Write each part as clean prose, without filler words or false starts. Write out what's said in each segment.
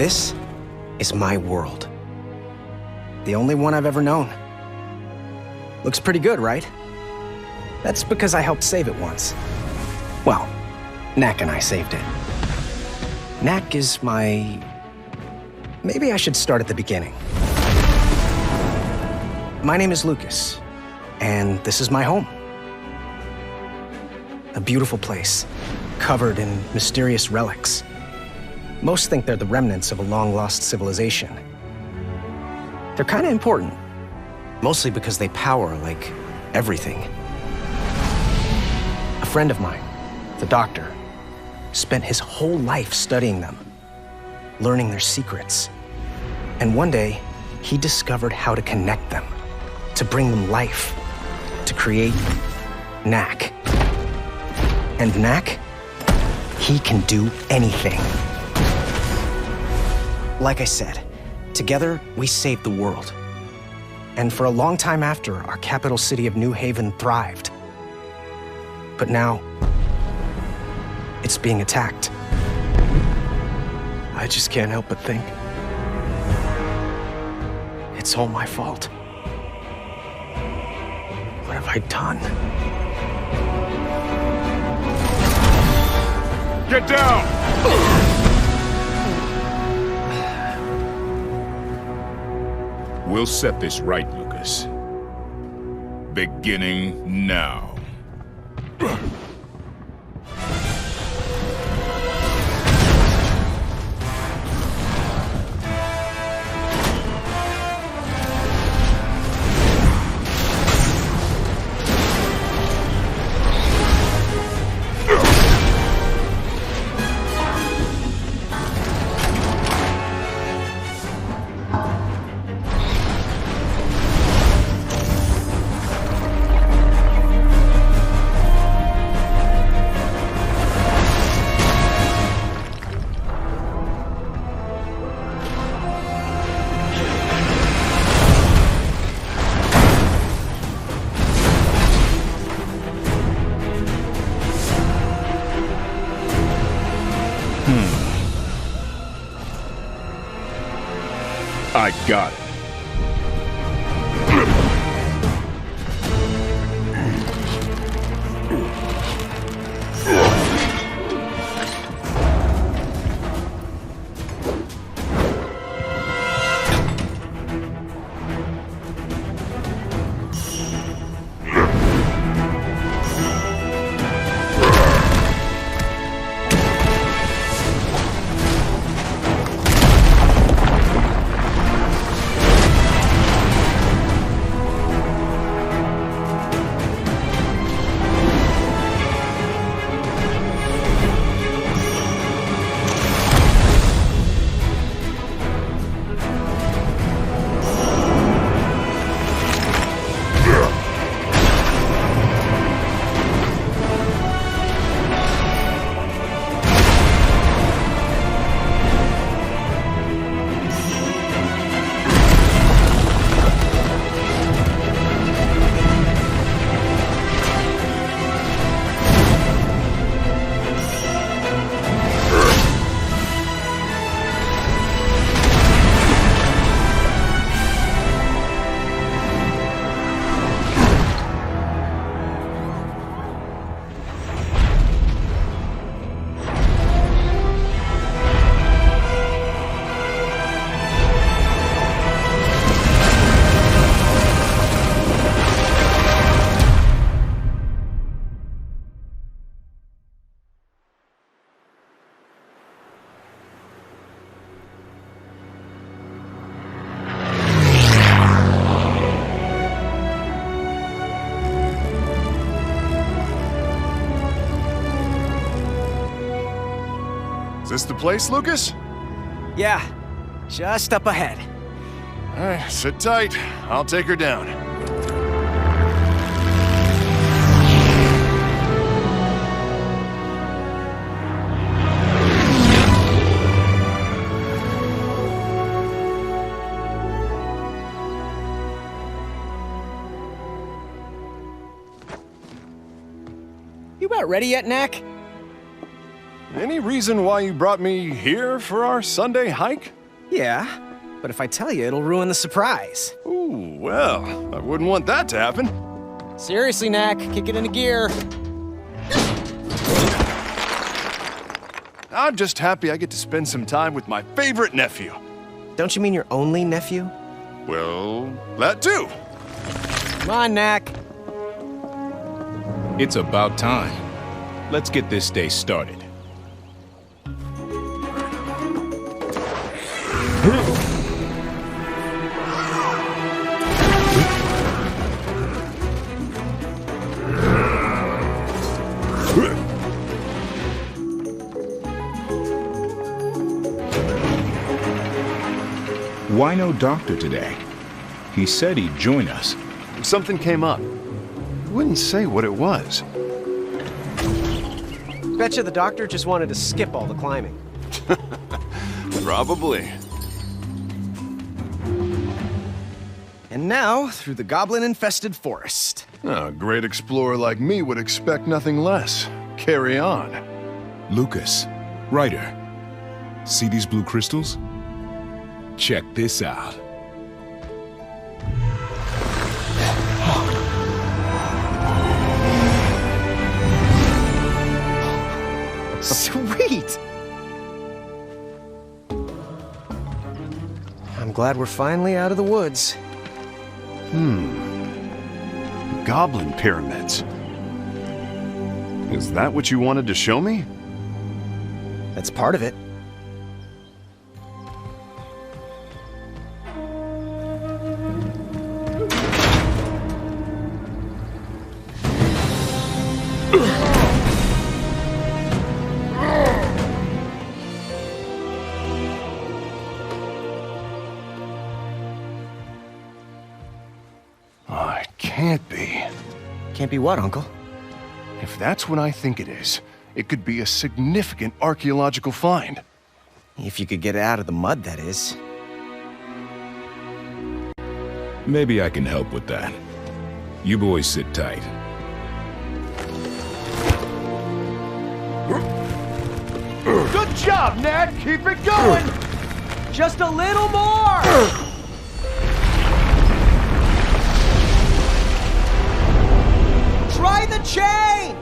This is my world. The only one I've ever known. Looks pretty good, right? That's because I helped save it once. Well, Knack and I saved it. Knack is my... Maybe I should start at the beginning. My name is Lucas, and this is my home. A beautiful place, covered in mysterious relics. Most think they're the remnants of a long-lost civilization. They're kind of important, mostly because they power, like, everything. A friend of mine, the doctor, spent his whole life studying them, learning their secrets. And one day, he discovered how to connect them, to bring them life, to create Knack. And Knack, he can do anything. Like I said, together we saved the world. And for a long time after, our capital city of New Haven thrived. But now, it's being attacked. I just can't help but think it's all my fault. What have I done? Get down! We'll set this right, Lucas. Beginning now. I got it. Is this the place, Lucas? Yeah, just up ahead. All right, sit tight. I'll take her down. You about ready yet, Knack? Any reason why you brought me here for our Sunday hike? Yeah, but if I tell you, it'll ruin the surprise. Ooh, well, I wouldn't want that to happen. Seriously, Knack, kick it into gear. I'm just happy I get to spend some time with my favorite nephew. Don't you mean your only nephew? Well, that too. Come on, Knack. It's about time. Let's get this day started. Why no doctor today? He said he'd join us. Something came up. He wouldn't say what it was. Betcha the doctor just wanted to skip all the climbing. Probably. And now, through the goblin-infested forest. A great explorer like me would expect nothing less. Carry on. Lucas, Ryder, see these blue crystals? Check this out. Sweet! I'm glad we're finally out of the woods. Goblin pyramids. Is that what you wanted to show me? That's part of it. Oh, it can't be. Can't be what, Uncle? If that's what I think it is, it could be a significant archaeological find. If you could get it out of the mud, that is. Maybe I can help with that. You boys sit tight. Good job, Knack! Keep it going! Just a little more! Try the chain!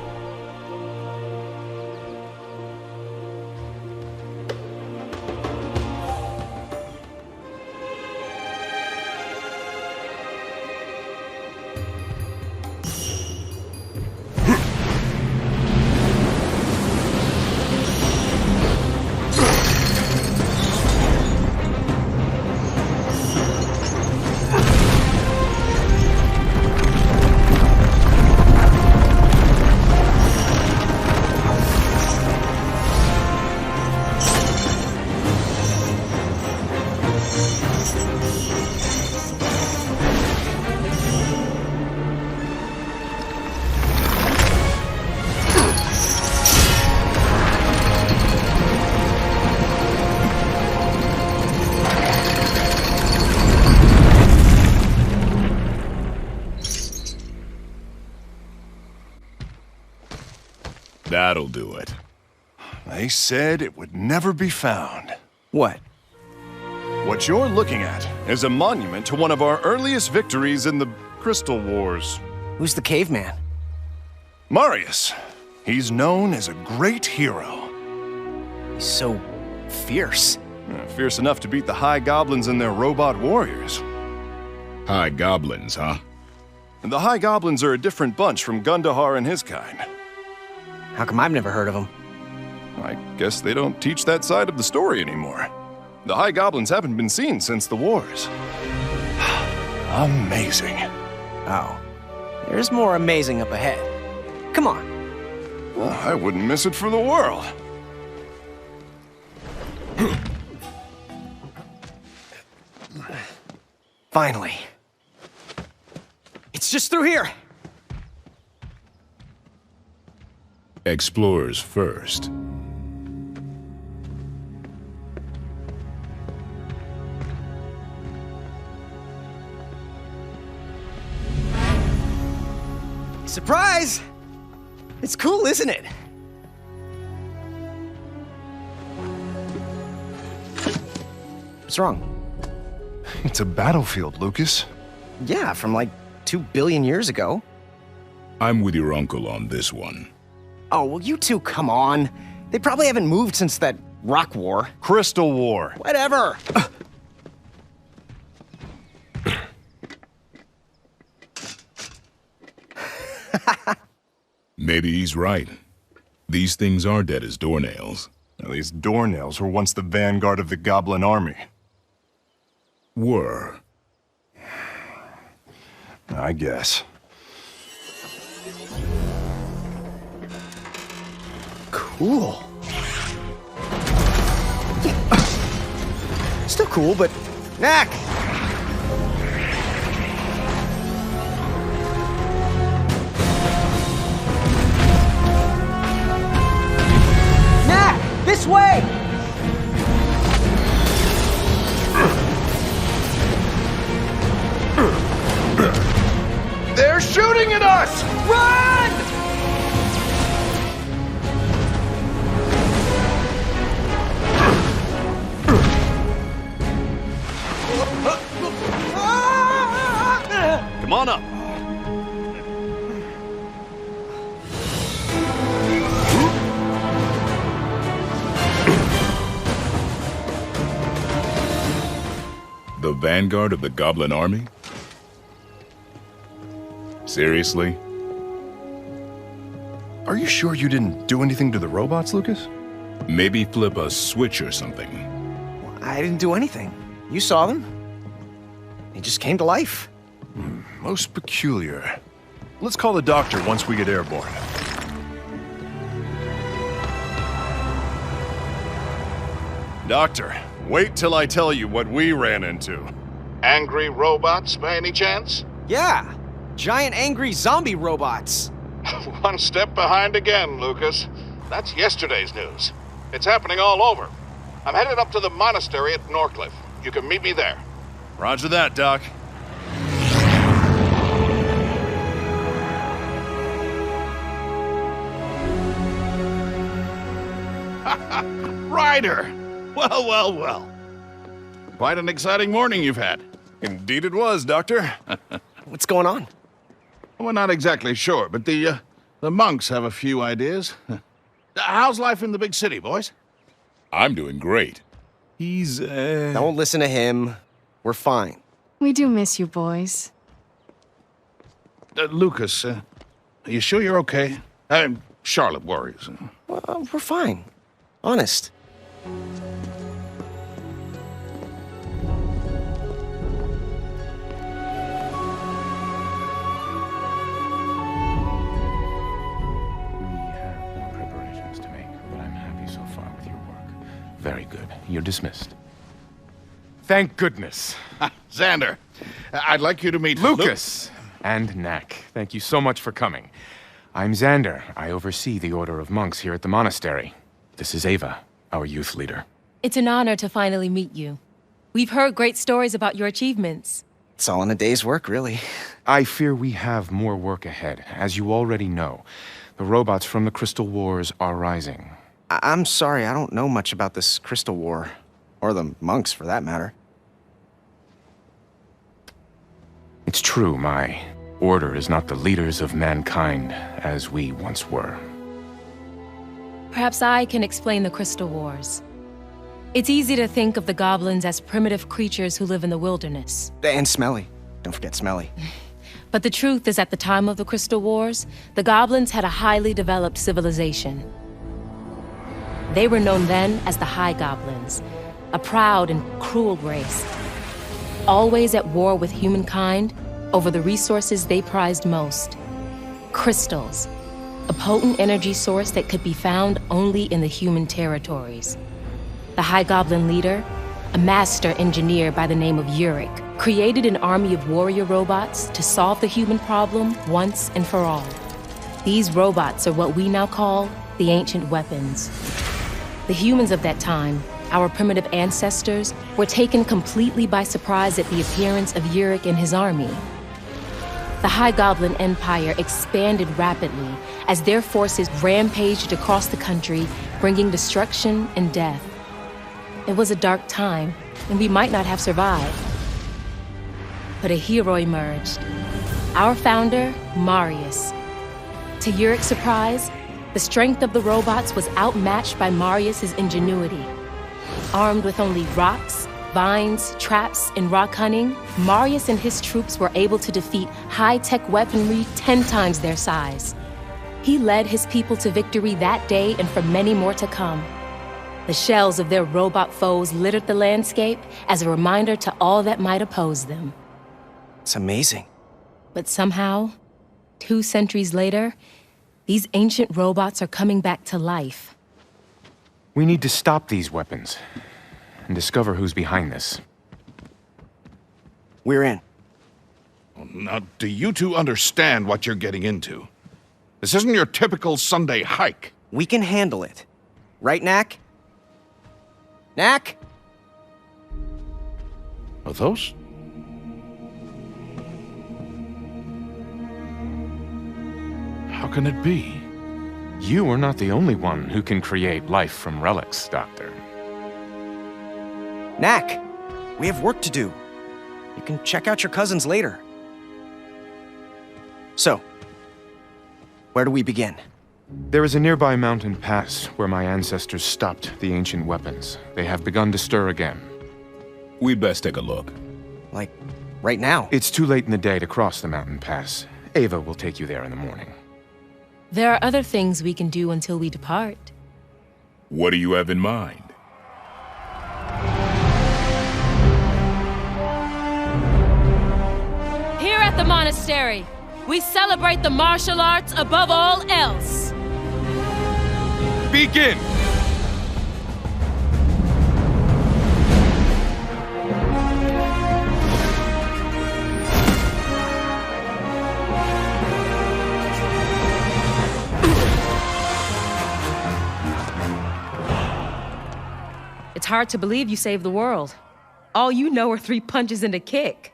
That'll do it. They said it would never be found. What? What you're looking at is a monument to one of our earliest victories in the Crystal Wars. Who's the caveman? Marius. He's known as a great hero. He's so fierce. Fierce enough to beat the High-Goblins and their robot warriors. High-Goblins, huh? And the High-Goblins are a different bunch from Gundahar and his kind. How come I've never heard of him? I guess they don't teach that side of the story anymore. The High-Goblins haven't been seen since the wars. Amazing. Oh. There's more amazing up ahead. Come on. Well, I wouldn't miss it for the world. Finally. It's just through here. Explorers first. Surprise! It's cool, isn't it? What's wrong? It's a battlefield, Lucas. Yeah, from like 2 billion years ago. I'm with your uncle on this one. Oh, well, you two, come on. They probably haven't moved since that rock war. Crystal War. Whatever. Maybe he's right. These things are dead as doornails. Now, these doornails were once the vanguard of the Goblin army. Were. I guess. Cool. Still cool, but... Knack! Knack! This way! They're shooting at us! Run! Come on up. The vanguard of the Goblin army? Seriously? Are you sure you didn't do anything to the robots, Lucas? Maybe flip a switch or something. I didn't do anything. You saw them. They just came to life. Most peculiar. Let's call the doctor once we get airborne. Doctor, wait till I tell you what we ran into. Angry robots, by any chance? Yeah. Giant angry zombie robots. One step behind again, Lucas. That's yesterday's news. It's happening all over. I'm headed up to the monastery at Norcliffe. You can meet me there. Roger that, Doc. Ryder! Well, well, well. Quite an exciting morning you've had. Indeed it was, Doctor. What's going on? We're not exactly sure, but the monks have a few ideas. How's life in the big city, boys? I'm doing great. He's, Don't listen to him. We're fine. We do miss you, boys. Lucas, are you sure you're okay? Charlotte worries. Well, we're fine. Honest. Very good. You're dismissed. Thank goodness. Xander, I'd like you to meet Lucas and Knack. Thank you so much for coming. I'm Xander. I oversee the Order of Monks here at the monastery. This is Ava, our youth leader. It's an honor to finally meet you. We've heard great stories about your achievements. It's all in a day's work, really. I fear we have more work ahead. As you already know, the robots from the Crystal Wars are rising. I'm sorry, I don't know much about this Crystal War. Or the monks, for that matter. It's true, my order is not the leaders of mankind as we once were. Perhaps I can explain the Crystal Wars. It's easy to think of the goblins as primitive creatures who live in the wilderness. And Smelly. Don't forget Smelly. But the truth is, at the time of the Crystal Wars, the goblins had a highly developed civilization. They were known then as the High-Goblins, a proud and cruel race, always at war with humankind over the resources they prized most: crystals, a potent energy source that could be found only in the human territories. The High-Goblin leader, a master engineer by the name of Yurick, created an army of warrior robots to solve the human problem once and for all. These robots are what we now call the ancient weapons. The humans of that time, our primitive ancestors, were taken completely by surprise at the appearance of Yurick and his army. The High-Goblin Empire expanded rapidly as their forces rampaged across the country, bringing destruction and death. It was a dark time, and we might not have survived. But a hero emerged. Our founder, Marius. To Yurick's surprise, the strength of the robots was outmatched by Marius's ingenuity. Armed with only rocks, vines, traps, and raw cunning, Marius and his troops were able to defeat high-tech weaponry 10 times their size. He led his people to victory that day and for many more to come. The shells of their robot foes littered the landscape as a reminder to all that might oppose them. It's amazing. But somehow, 2 centuries later, these ancient robots are coming back to life. We need to stop these weapons and discover who's behind this. We're in. Now, do you two understand what you're getting into? This isn't your typical Sunday hike. We can handle it. Right, Knack? Knack? Are those? How can it be? You are not the only one who can create life from relics, Doctor. Knack, we have work to do. You can check out your cousins later. So, where do we begin? There is a nearby mountain pass where my ancestors stopped the ancient weapons. They have begun to stir again. We'd best take a look. Like, right now? It's too late in the day to cross the mountain pass. Ava will take you there in the morning. There are other things we can do until we depart. What do you have in mind? Here at the monastery, we celebrate the martial arts above all else. Begin! It's hard to believe you saved the world. All you know are 3 punches and a kick.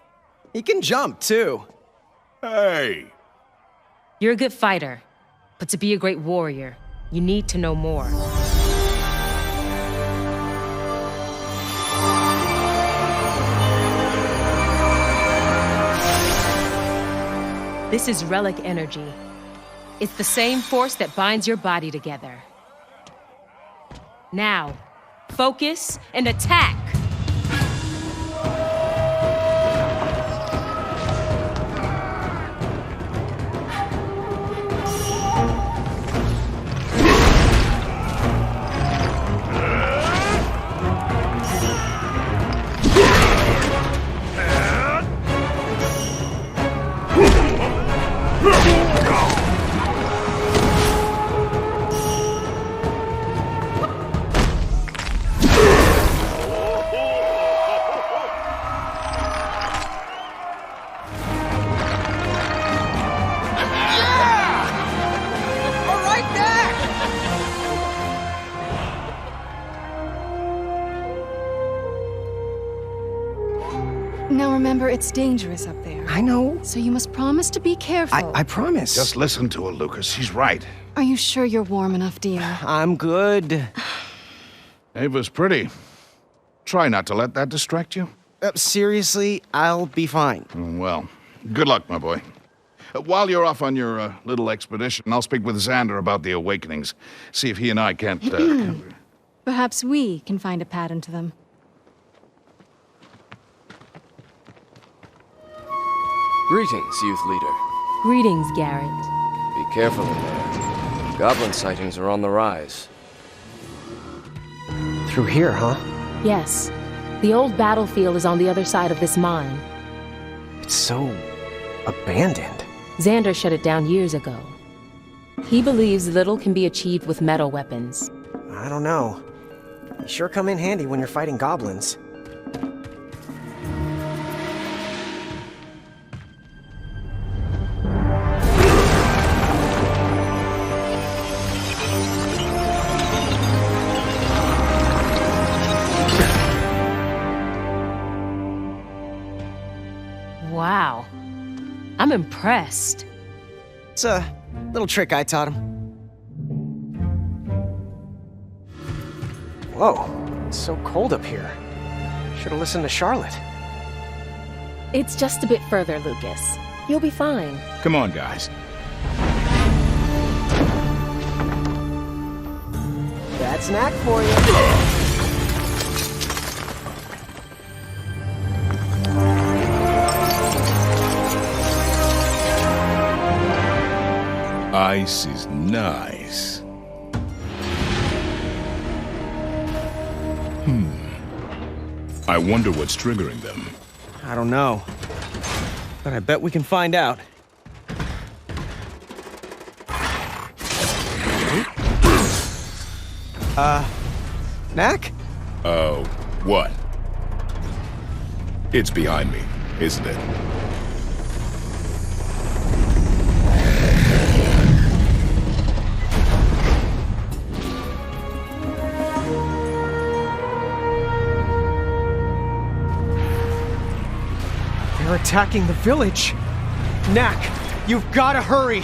He can jump, too. Hey! You're a good fighter, but to be a great warrior, you need to know more. This is relic energy. It's the same force that binds your body together. Now, focus and attack! Now remember, it's dangerous up there. I know. So you must promise to be careful. I promise. Just listen to her, Lucas. She's right. Are you sure you're warm enough, dear? I'm good. Ava's pretty. Try not to let that distract you. Seriously, I'll be fine. Well, good luck, my boy. While you're off on your little expedition, I'll speak with Xander about the awakenings. See if he and I can't... Perhaps we can find a pattern to them. Greetings, youth leader. Greetings, Garrett. Be careful in there. Goblin sightings are on the rise. Through here, huh? Yes. The old battlefield is on the other side of this mine. It's so... abandoned. Xander shut it down years ago. He believes little can be achieved with metal weapons. I don't know. You sure come in handy when you're fighting goblins. Wow. I'm impressed. It's a little trick I taught him. Whoa, it's so cold up here. Should have listened to Charlotte. It's just a bit further, Lucas. You'll be fine. Come on, guys. That's Knack for you. Ice is nice. I wonder what's triggering them. I don't know. But I bet we can find out. Knack? What? It's behind me, isn't it? They're attacking the village. Knack, you've got to hurry.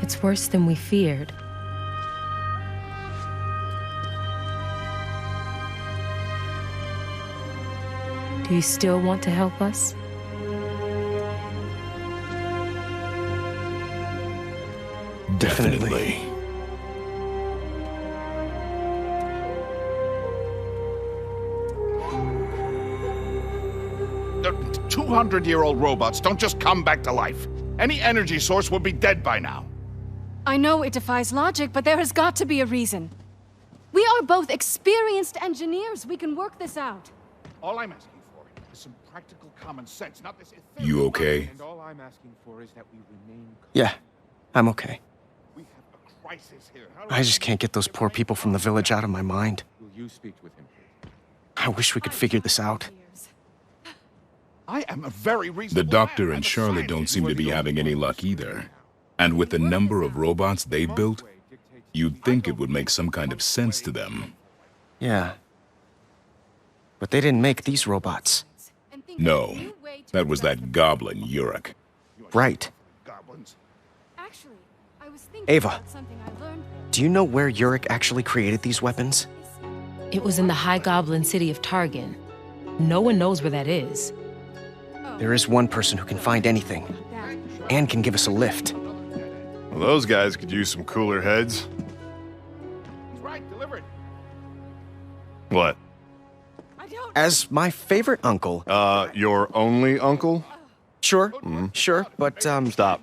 It's worse than we feared. Do you still want to help us? Definitely. The 200-year-old robots don't just come back to life. Any energy source would be dead by now. I know it defies logic, but there has got to be a reason. We are both experienced engineers. We can work this out. All I'm asking for is some practical common sense, not this ethereal... You okay? And all I'm asking for is that we remain calm. Yeah, I'm okay. We have a crisis here. I just can't get those poor people from the village out of my mind. Will you speak with him, please? I wish we could figure this out. I am a very reasonable The doctor man. and I'm a Charlotte don't scientist. seem to be having any luck either. And with the number of robots they built, you'd think it would make some kind of sense to them. Yeah. But they didn't make these robots. No, that was that goblin, Yurick. Right. Goblins. Actually, I was thinking Ava. about something I learned. Do you know where Yurick actually created these weapons? It was in the High Goblin city of Targan. No one knows where that is. There is one person who can find anything, and can give us a lift. Well, those guys could use some cooler heads. He's right, delivered. What? As my favorite uncle... Your only uncle? Sure, sure, but, Stop.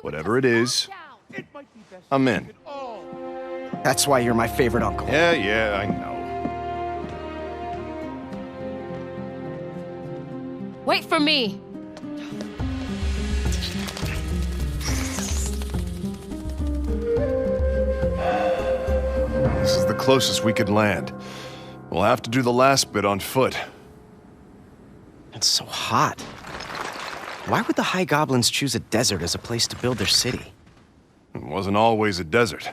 Whatever it is, I'm in. that's why you're my favorite uncle. Yeah, I know. Wait for me! This is the closest we could land. We'll have to do the last bit on foot. It's so hot. Why would the High Goblins choose a desert as a place to build their city? It wasn't always a desert.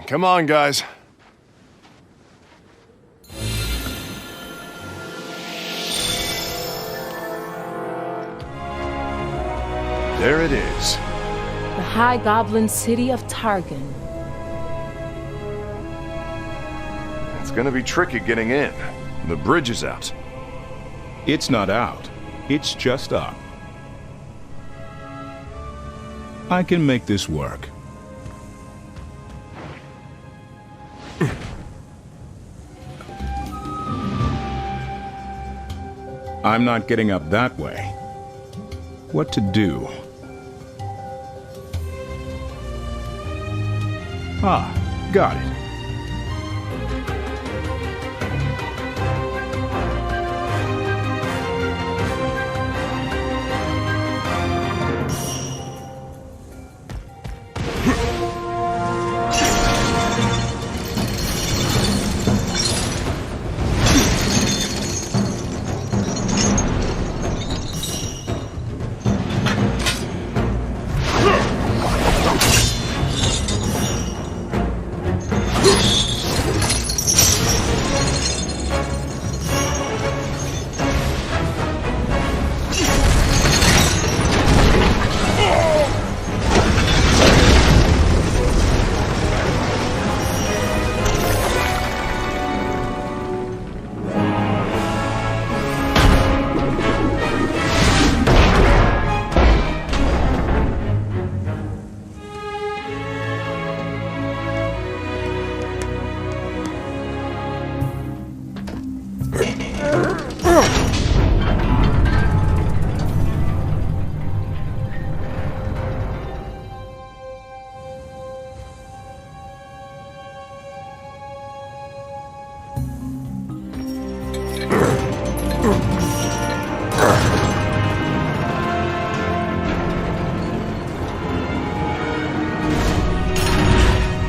Come on, guys. There it is. The High Goblin city of Targan. It's gonna be tricky getting in. The bridge is out. It's not out. It's just up. I can make this work. I'm not getting up that way. What to do? Ah, got it.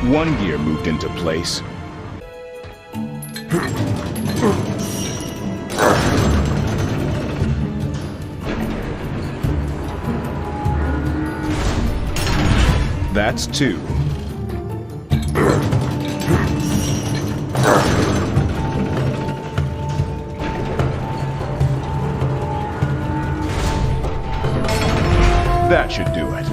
One gear moved into place. That's two. That should do it.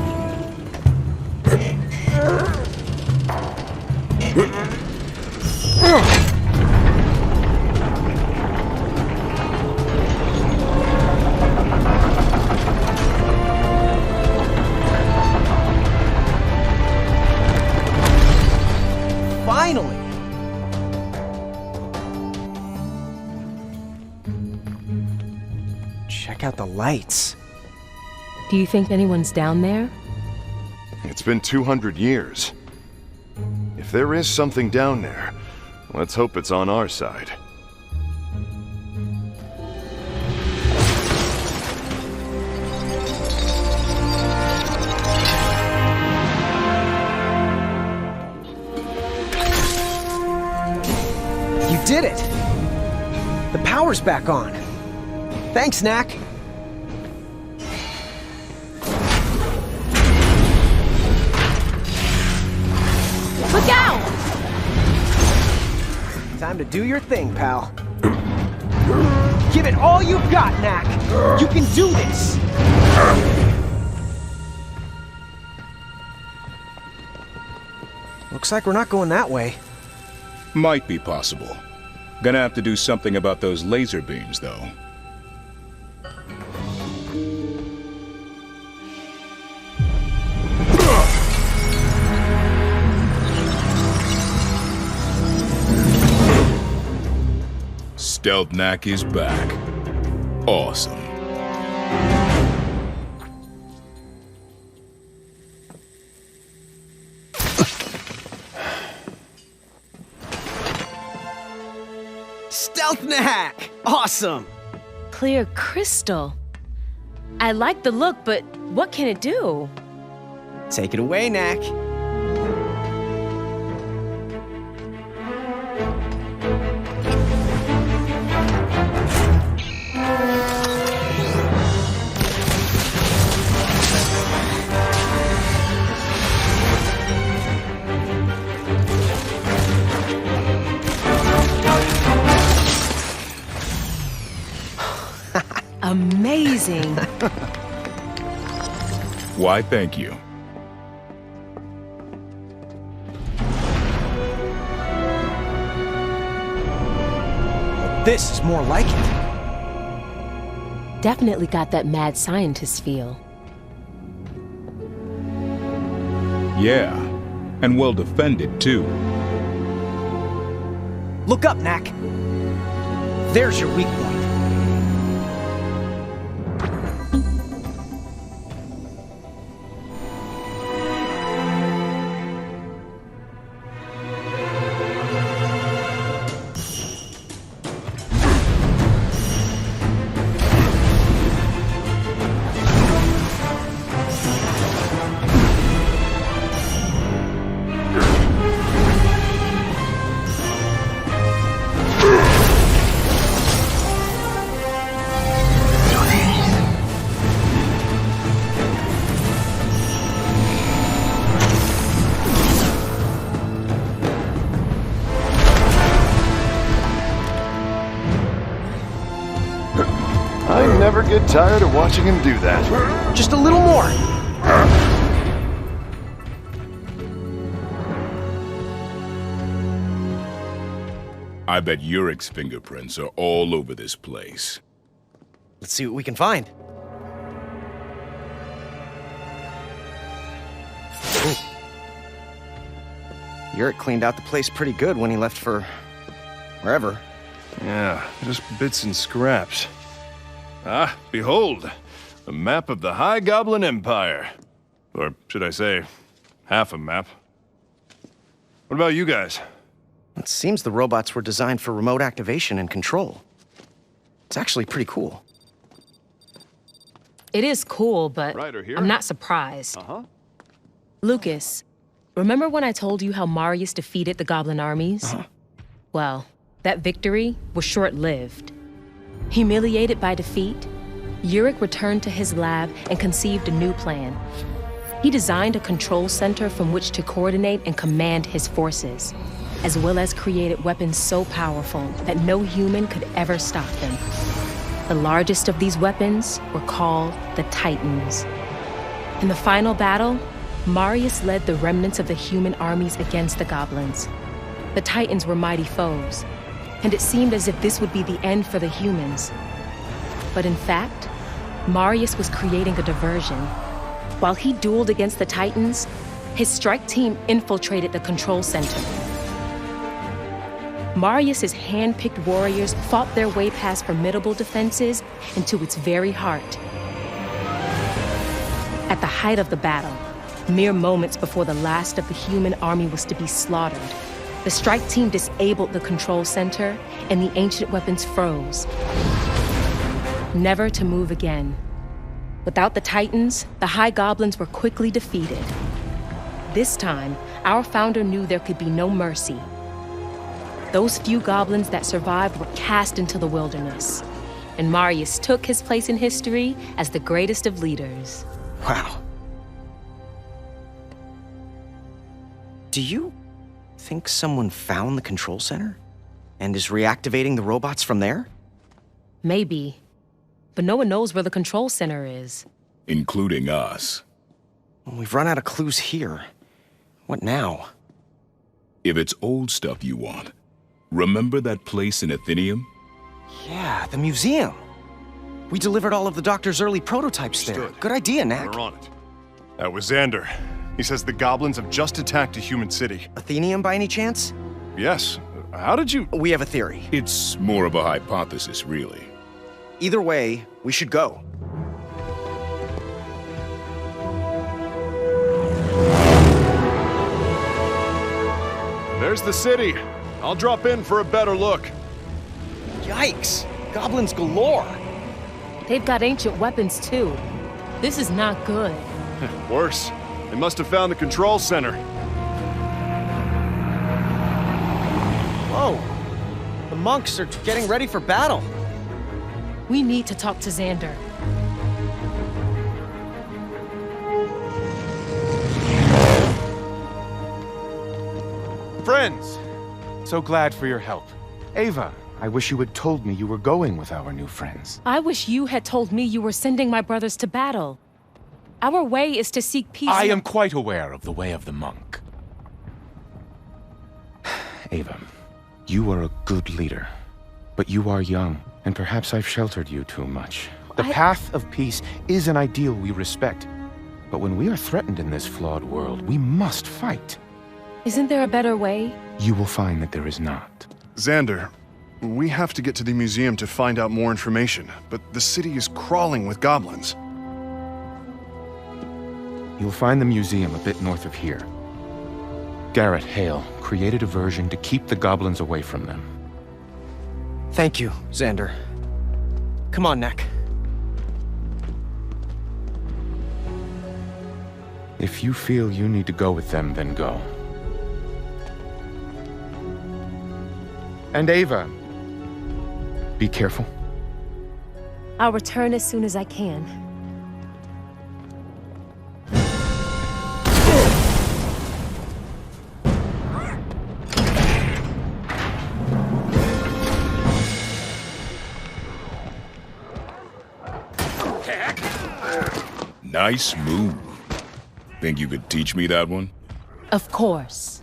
Finally! Check out the lights. Do you think anyone's down there? It's been 200 years. If there is something down there, let's hope it's on our side. You did it! The power's back on. Thanks, Knack. Look out! Time to do your thing, pal. Give it all you've got, Knack! You can do this! Looks like we're not going that way. Might be possible. Gonna have to do something about those laser beams, though. Stealth Knack is back. Awesome. Stealth Knack! Awesome! Clear crystal. I like the look, but what can it do? Take it away, Knack. Amazing. Why, thank you. This is more like it. Definitely got that mad scientist feel. Yeah, and well defended, too. Look up, Knack. There's your weak point. I never get tired of watching him do that. Just a little more. I bet Yurick's fingerprints are all over this place. Let's see what we can find. Ooh. Yurick cleaned out the place pretty good when he left for... wherever. Yeah, just bits and scraps. Ah, behold, a map of the High Goblin Empire. Or should I say, half a map. What about you guys? It seems the robots were designed for remote activation and control. It's actually pretty cool. It is cool, but Ryder here? I'm not surprised. Uh-huh. Lucas, remember when I told you how Marius defeated the Goblin armies? Uh-huh. Well, that victory was short-lived. Humiliated by defeat, Yurick returned to his lab and conceived a new plan. He designed a control center from which to coordinate and command his forces, as well as created weapons so powerful that no human could ever stop them. The largest of these weapons were called the Titans. In the final battle, Marius led the remnants of the human armies against the Goblins. The Titans were mighty foes, and it seemed as if this would be the end for the humans. But in fact, Marius was creating a diversion. While he dueled against the Titans, his strike team infiltrated the control center. Marius's hand-picked warriors fought their way past formidable defenses into its very heart. At the height of the battle, mere moments before the last of the human army was to be slaughtered, the strike team disabled the control center and the ancient weapons froze, never to move again. Without the Titans, the High-Goblins were quickly defeated. This time, our founder knew there could be no mercy. Those few goblins that survived were cast into the wilderness, and Marius took his place in history as the greatest of leaders. Wow. Do you think someone found the control center and is reactivating the robots from there? Maybe, but no one knows where the control center is. Including us. Well, we've run out of clues here. What now? If it's old stuff you want, remember that place in Athenium? Yeah, the museum. We delivered all of the Doctor's early prototypes there. Good idea, Knack. We're on it. That was Xander. He says the goblins have just attacked a human city. Athenium by any chance? Yes. How did you... We have a theory. It's more of a hypothesis, really. Either way, we should go. There's the city. I'll drop in for a better look. Yikes! Goblins galore! They've got ancient weapons, too. This is not good. Worse. They must have found the control center. Whoa! The monks are getting ready for battle. We need to talk to Xander. Friends! So glad for your help. Ava, I wish you had told me you were going with our new friends. I wish you had told me you were sending my brothers to battle. Our way is to seek peace. I am quite aware of the way of the monk. Ava, you are a good leader, but you are young, and perhaps I've sheltered you too much. The path of peace is an ideal we respect, but when we are threatened in this flawed world, we must fight. Isn't there a better way? You will find that there is not. Xander, we have to get to the museum to find out more information, but the city is crawling with goblins. You'll find the museum a bit north of here. Garrett Hale created a version to keep the goblins away from them. Thank you, Xander. Come on, Knack. If you feel you need to go with them, then go. And Ava, be careful. I'll return as soon as I can. Nice move. Think you could teach me that one? Of course.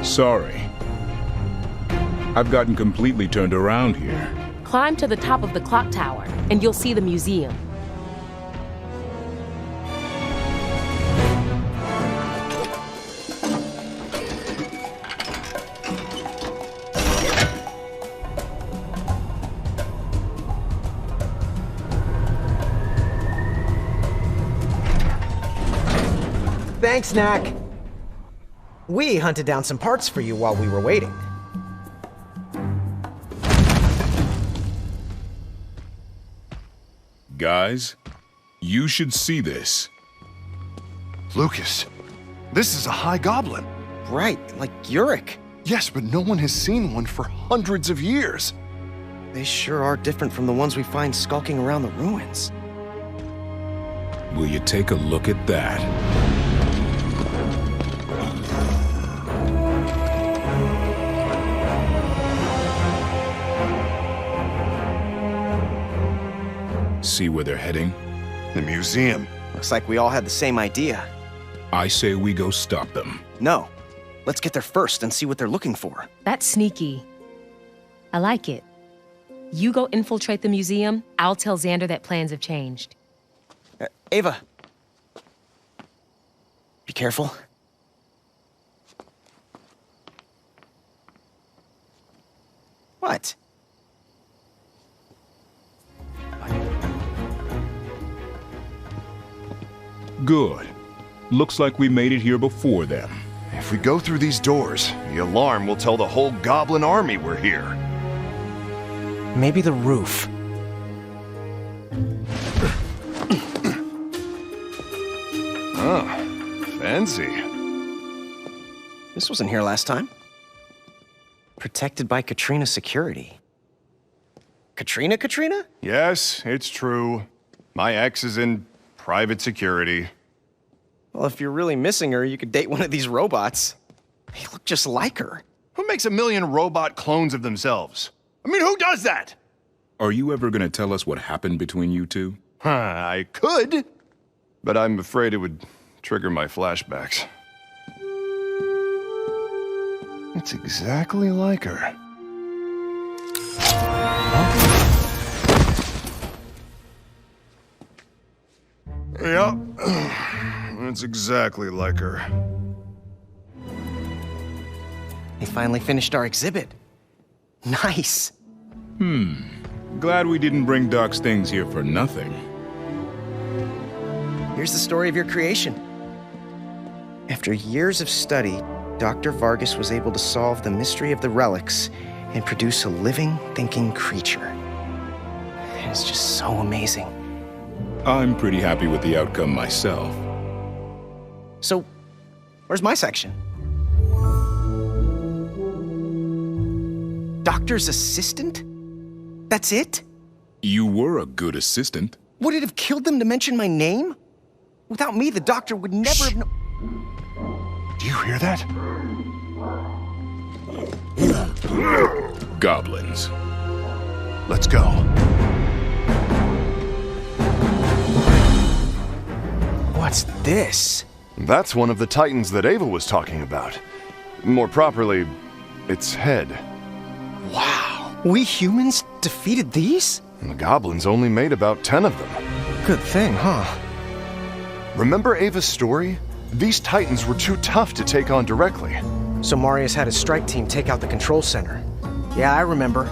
Sorry. I've gotten completely turned around here. Climb to the top of the clock tower, and you'll see the museum. Thanks, Knack. We hunted down some parts for you while we were waiting. Guys, you should see this. Lucas, this is a High Goblin. Right, like Yurick. Yes, but no one has seen one for hundreds of years. They sure are different from the ones we find skulking around the ruins. Will you take a look at that? See where they're heading? The museum. Looks like we all had the same idea. I say we go stop them. No. Let's get there first and see what they're looking for. That's sneaky. I like it. You go infiltrate the museum, I'll tell Xander that plans have changed. Ava. Be careful. What? Good. Looks like we made it here before them. If we go through these doors, the alarm will tell the whole Goblin army we're here. Maybe the roof. Oh, fancy. This wasn't here last time. Protected by Katrina security. Katrina? Yes, it's true. My ex is in private security. Well, if you're really missing her, you could date one of these robots. They look just like her. Who makes a million robot clones of themselves? I mean, who does that? Are you ever gonna tell us what happened between you two? I could, but I'm afraid it would trigger my flashbacks. It's exactly like her. Yep, it's exactly like her. They finally finished our exhibit. Nice. Glad we didn't bring Doc's things here for nothing. Here's the story of your creation. After years of study, Dr. Vargas was able to solve the mystery of the relics and produce a living, thinking creature. It's just so amazing. I'm pretty happy with the outcome myself. So, where's my section? Doctor's assistant? That's it? You were a good assistant. Would it have killed them to mention my name? Without me, the doctor would never have known. Do you hear that? Goblins. Let's go. What's this? That's one of the titans that Ava was talking about. More properly, its head. Wow. We humans defeated these? And the goblins only made about 10 of them. Good thing, huh? Remember Ava's story? These Titans were too tough to take on directly. So Marius had his strike team take out the control center. Yeah, I remember.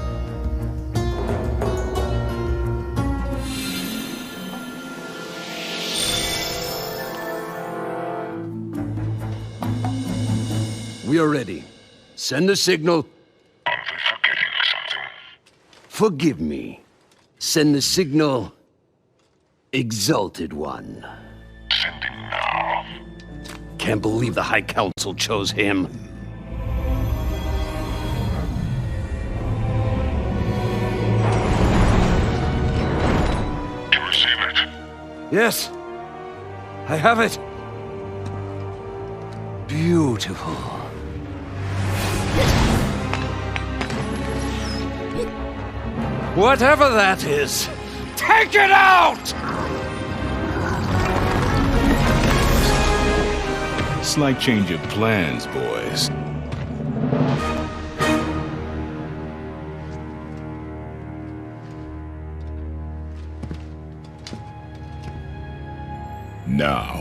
We are ready. Send the signal. Are we forgetting something? Forgive me. Send the signal. Exalted One. Sending now. Can't believe the High Council chose him. To receive it. Yes. I have it. Beautiful. Whatever that is, take it out! Slight change of plans, boys. Now,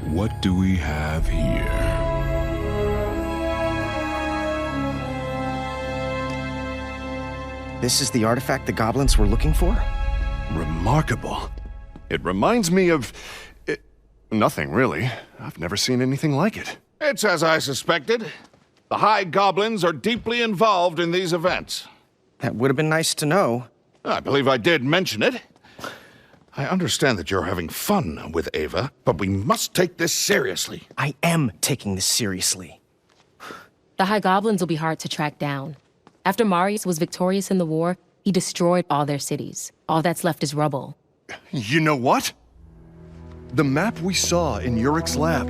what do we have here? This is the artifact the goblins were looking for? Remarkable. It reminds me of... nothing, really. I've never seen anything like it. It's as I suspected. The High Goblins are deeply involved in these events. That would have been nice to know. I believe I did mention it. I understand that you're having fun with Ava, but we must take this seriously. I am taking this seriously. The High-Goblins will be hard to track down. After Marius was victorious in the war, he destroyed all their cities. All that's left is rubble. You know what? The map we saw in Yurick's lab,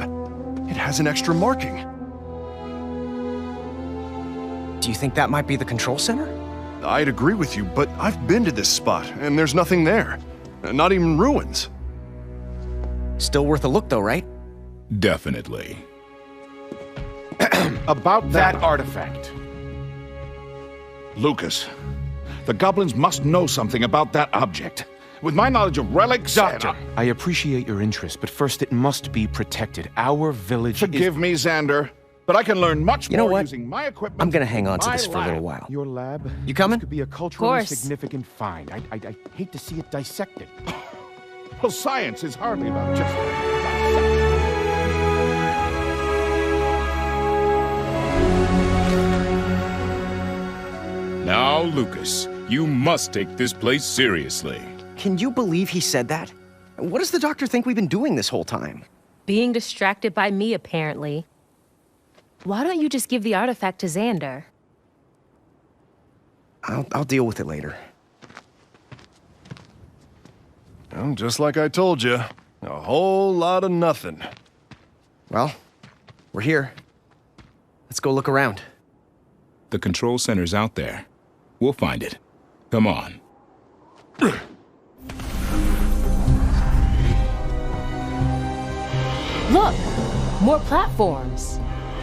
it has an extra marking. Do you think that might be the control center? I'd agree with you, but I've been to this spot, and there's nothing there. Not even ruins. Still worth a look, though, right? Definitely. About that artifact. Lucas, the goblins must know something about that object. With my knowledge of relics... Doctor, I appreciate your interest, but first it must be protected. Our village Forgive me, Xander, but I can learn much You know more what? using my equipment. I'm gonna hang on to my this for a lab. little while. Your lab? You coming? Could be a culturally Course. significant find. I hate to see it dissected. Well, science is hardly about just... Now, Lucas, you must take this place seriously. Can you believe he said that? What does the doctor think we've been doing this whole time? Being distracted by me, apparently. Why don't you just give the artifact to Xander? I'll deal with it later. Well, just like I told you, a whole lot of nothing. Well, we're here. Let's go look around. The control center's out there. We'll find it. Come on. Look! More platforms.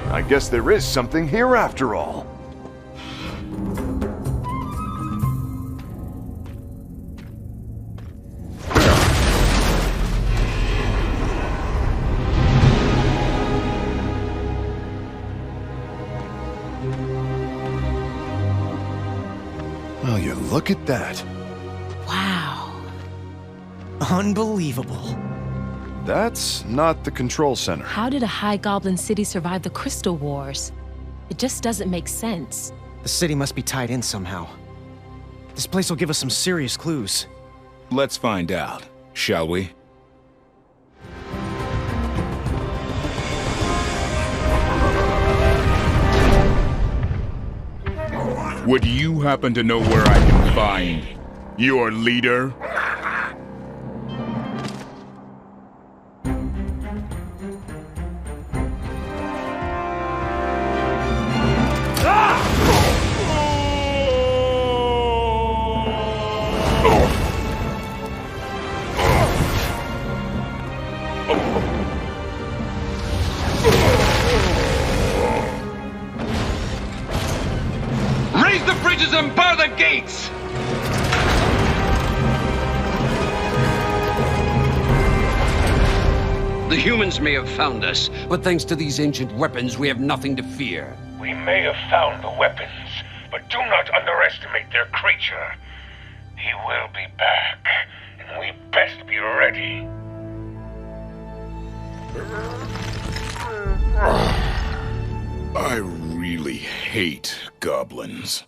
I guess there is something here after all. Well, you look at that. Wow. Unbelievable. That's not the control center. How did a High-Goblin city survive the Crystal Wars? It just doesn't make sense. The city must be tied in somehow. This place will give us some serious clues. Let's find out, shall we? Would you happen to know where I can find your leader? Raise the bridges and bar the gates! The humans may have found us, but thanks to these ancient weapons, we have nothing to fear. We may have found the weapons, but do not underestimate their creature. He will be back, and we best be ready. I really hate goblins.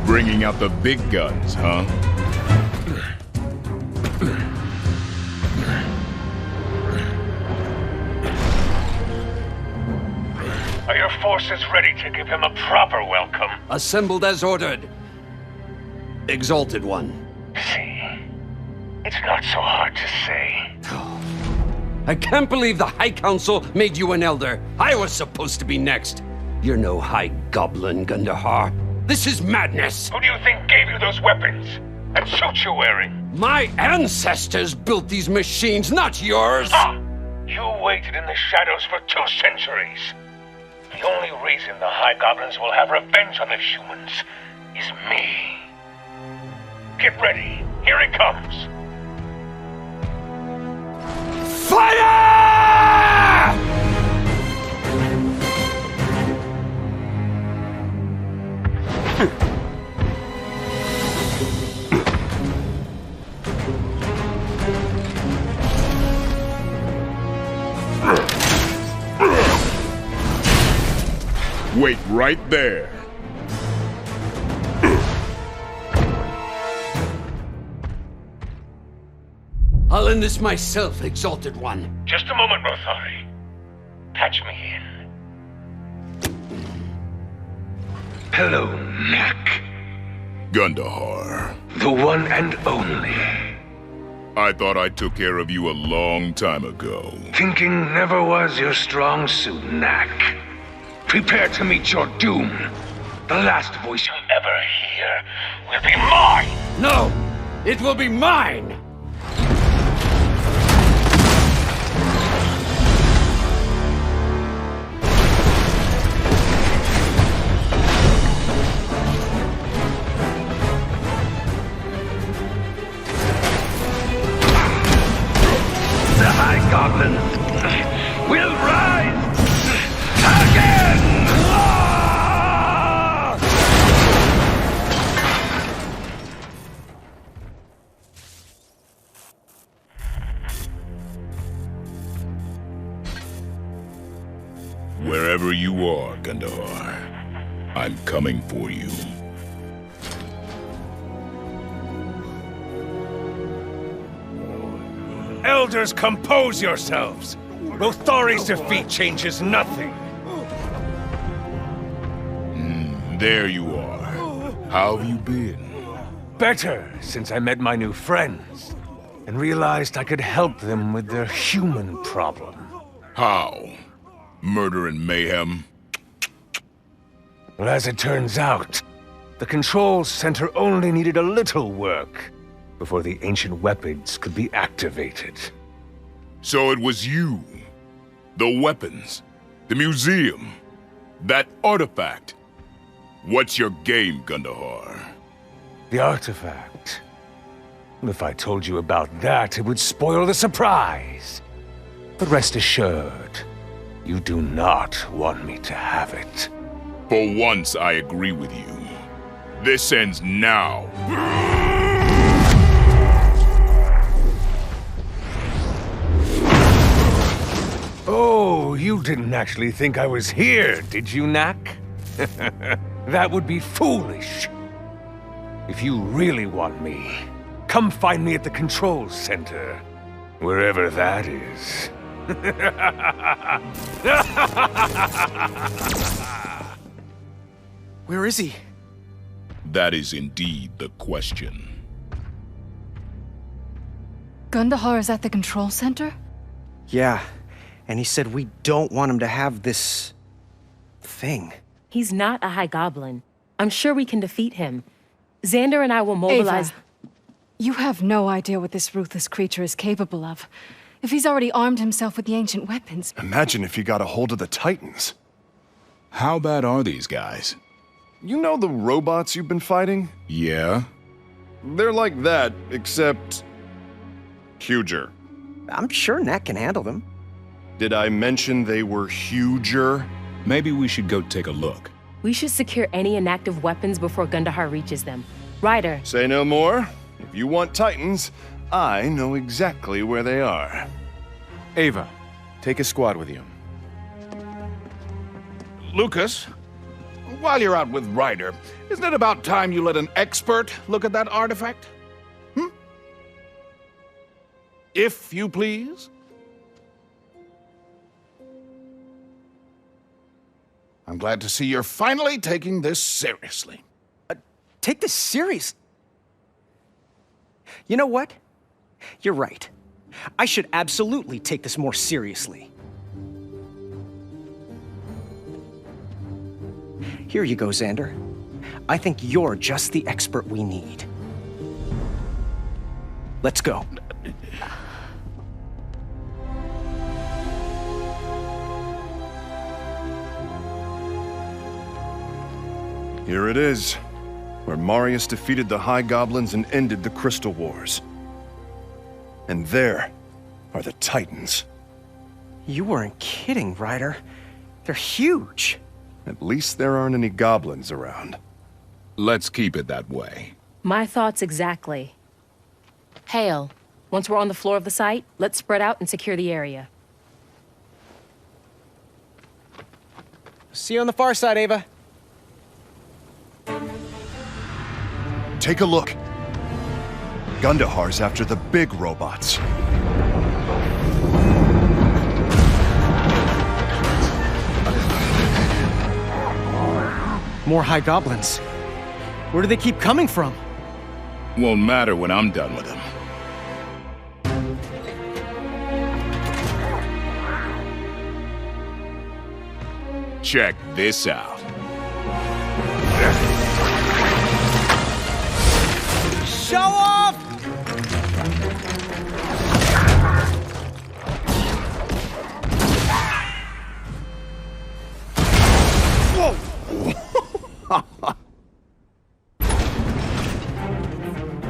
Bringing out the big guns, huh? Are your forces ready to give him a proper welcome? Assembled as ordered. Exalted One. See, it's not so hard to say. I can't believe the High Council made you an elder. I was supposed to be next. You're no High Goblin, Gundahar. This is madness! Who do you think gave you those weapons? And suits you're wearing? My ancestors built these machines, not yours! Ah! You waited in the shadows for 2 centuries. The only reason the High-Goblins will have revenge on the humans is me. Get ready. Here he comes. Fire! Wait right there. I'll end this myself, Exalted One. Just a moment, Rothari. Patch me in. Hello, Knack. Gundahar. The one and only. I thought I took care of you a long time ago. Thinking never was your strong suit, Knack. Prepare to meet your doom. The last voice you'll ever hear will be mine! No! It will be mine! The High-Goblin will rise again! Wherever you are, Gundahar, I'm coming for you. Elders, compose yourselves! Rothari's defeat changes nothing. There you are. How have you been? Better since I met my new friends and realized I could help them with their human problem. How? Murder and mayhem? Well, as it turns out, the control center only needed a little work before the ancient weapons could be activated. So it was you. The weapons. The museum. That artifact. What's your game, Gundahar? The artifact. If I told you about that, it would spoil the surprise. But rest assured, you do not want me to have it. For once, I agree with you. This ends now. didn't actually think I was here, did you, Knack? That would be foolish. If you really want me, come find me at the control center, wherever that is. Where is he? That is indeed the question. Gundahar is at the control center? Yeah, and he said we don't want him to have this... thing. He's not a High Goblin. I'm sure we can defeat him. Xander and I will mobilize... Ava, you have no idea what this ruthless creature is capable of. If he's already armed himself with the ancient weapons... Imagine if he got a hold of the Titans. How bad are these guys? You know the robots you've been fighting? Yeah? They're like that, except... huger. I'm sure Knack can handle them. Did I mention they were huger? Maybe we should go take a look. We should secure any inactive weapons before Gundahar reaches them. Ryder. Say no more. If you want Titans, I know exactly where they are. Ava, take a squad with you. Lucas, while you're out with Ryder, isn't it about time you let an expert look at that artifact? If you please. I'm glad to see you're finally taking this seriously. Take this serious? You know what? You're right. I should absolutely take this more seriously. Here you go, Xander. I think you're just the expert we need. Let's go. Here it is, where Marius defeated the High-Goblins and ended the Crystal Wars. And there are the Titans. You weren't kidding, Ryder. They're huge. At least there aren't any goblins around. Let's keep it that way. My thoughts exactly. Hale, once we're on the floor of the site, let's spread out and secure the area. See you on the far side, Ava. Take a look. Gundahar's after the big robots. More High-Goblins. Where do they keep coming from? Won't matter when I'm done with them. Check this out. Show off!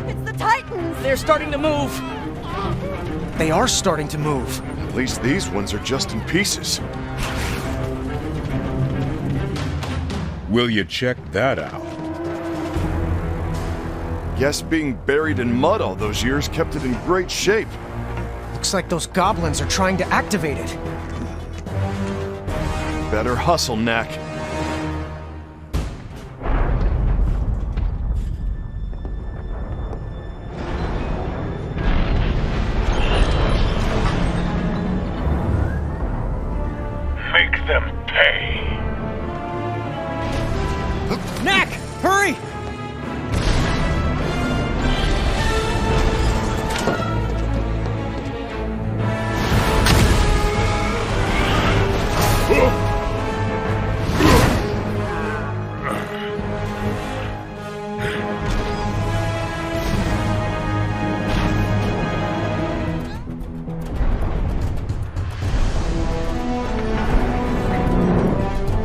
It's the Titans! They're starting to move. They are starting to move. At least these ones are just in pieces. Will you check that out? Guess being buried in mud all those years kept it in great shape. Looks like those goblins are trying to activate it. Better hustle, Knack. Make them pay. Knack! Hurry!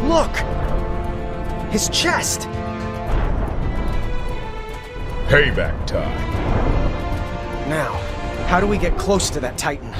Look! His chest! Payback time. Now, how do we get close to that Titan?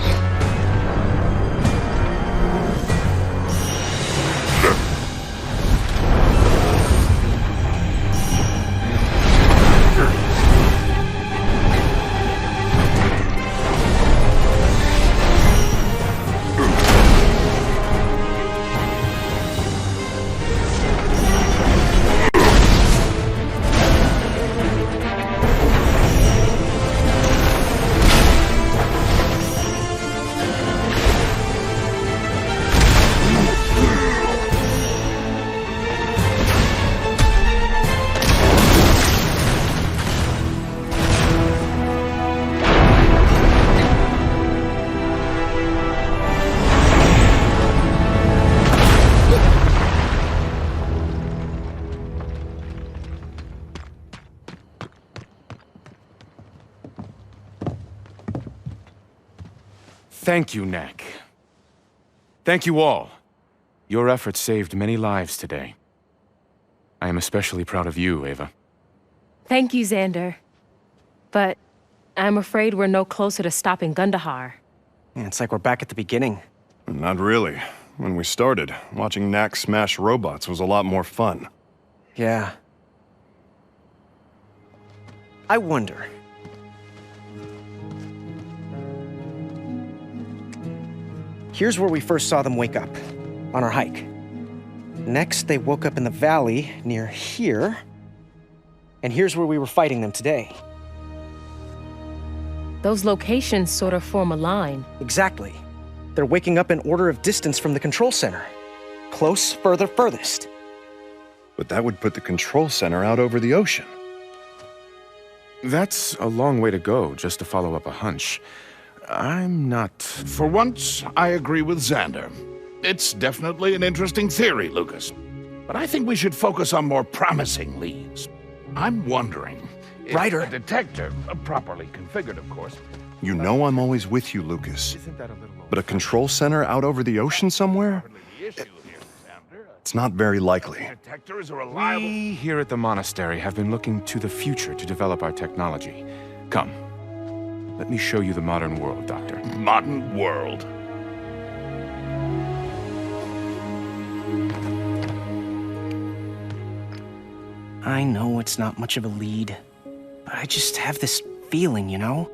Thank you, Knack. Thank you all. Your efforts saved many lives today. I am especially proud of you, Ava. Thank you, Xander. But I'm afraid we're no closer to stopping Gundahar. Yeah, it's like we're back at the beginning. Not really. When we started, watching Knack smash robots was a lot more fun. Yeah. I wonder. Here's where we first saw them wake up, on our hike. Next, they woke up in the valley near here. And here's where we were fighting them today. Those locations sort of form a line. Exactly. They're waking up in order of distance from the control center. Close, further, furthest. But that would put the control center out over the ocean. That's a long way to go just to follow up a hunch. I'm not... For once, I agree with Xander. It's definitely an interesting theory, Lucas. But I think we should focus on more promising leads. I'm wondering... Ryder! A detector, properly configured, of course. You know I'm always with you, Lucas. But a control center out over the ocean somewhere? It's not very likely. We here at the monastery have been looking to the future to develop our technology. Come. Let me show you the modern world, Doctor. Modern world? I know it's not much of a lead, but I just have this feeling, you know?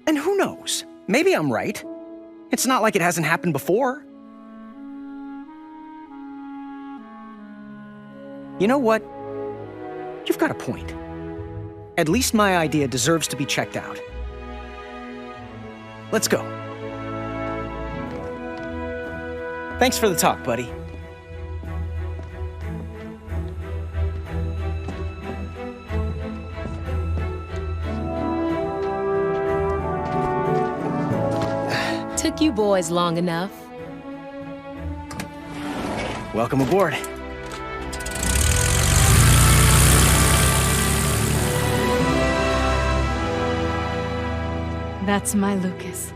And who knows? Maybe I'm right. It's not like it hasn't happened before. You know what? You've got a point. At least my idea deserves to be checked out. Let's go. Thanks for the talk, buddy. Took you boys long enough. Welcome aboard. That's my Lucas.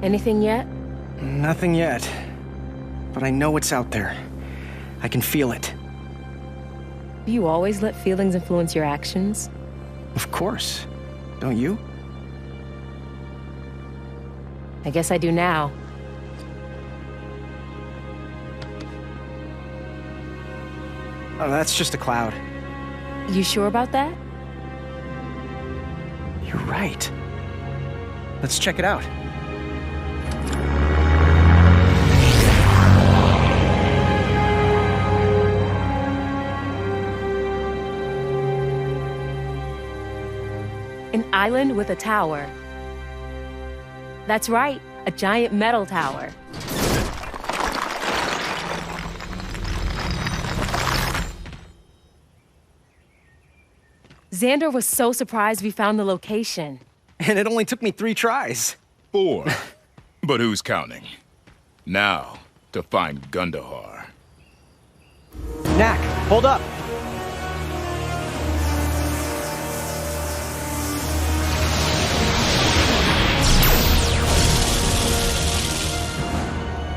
Anything yet? Nothing yet. But I know it's out there. I can feel it. Do you always let feelings influence your actions? Of course. Don't you? I guess I do now. Oh, that's just a cloud. You sure about that? You're right. Let's check it out. An island with a tower. That's right, a giant metal tower. Xander was so surprised we found the location. And it only took me 3 tries. 4. But who's counting? Now, to find Gundahar. Knack, hold up.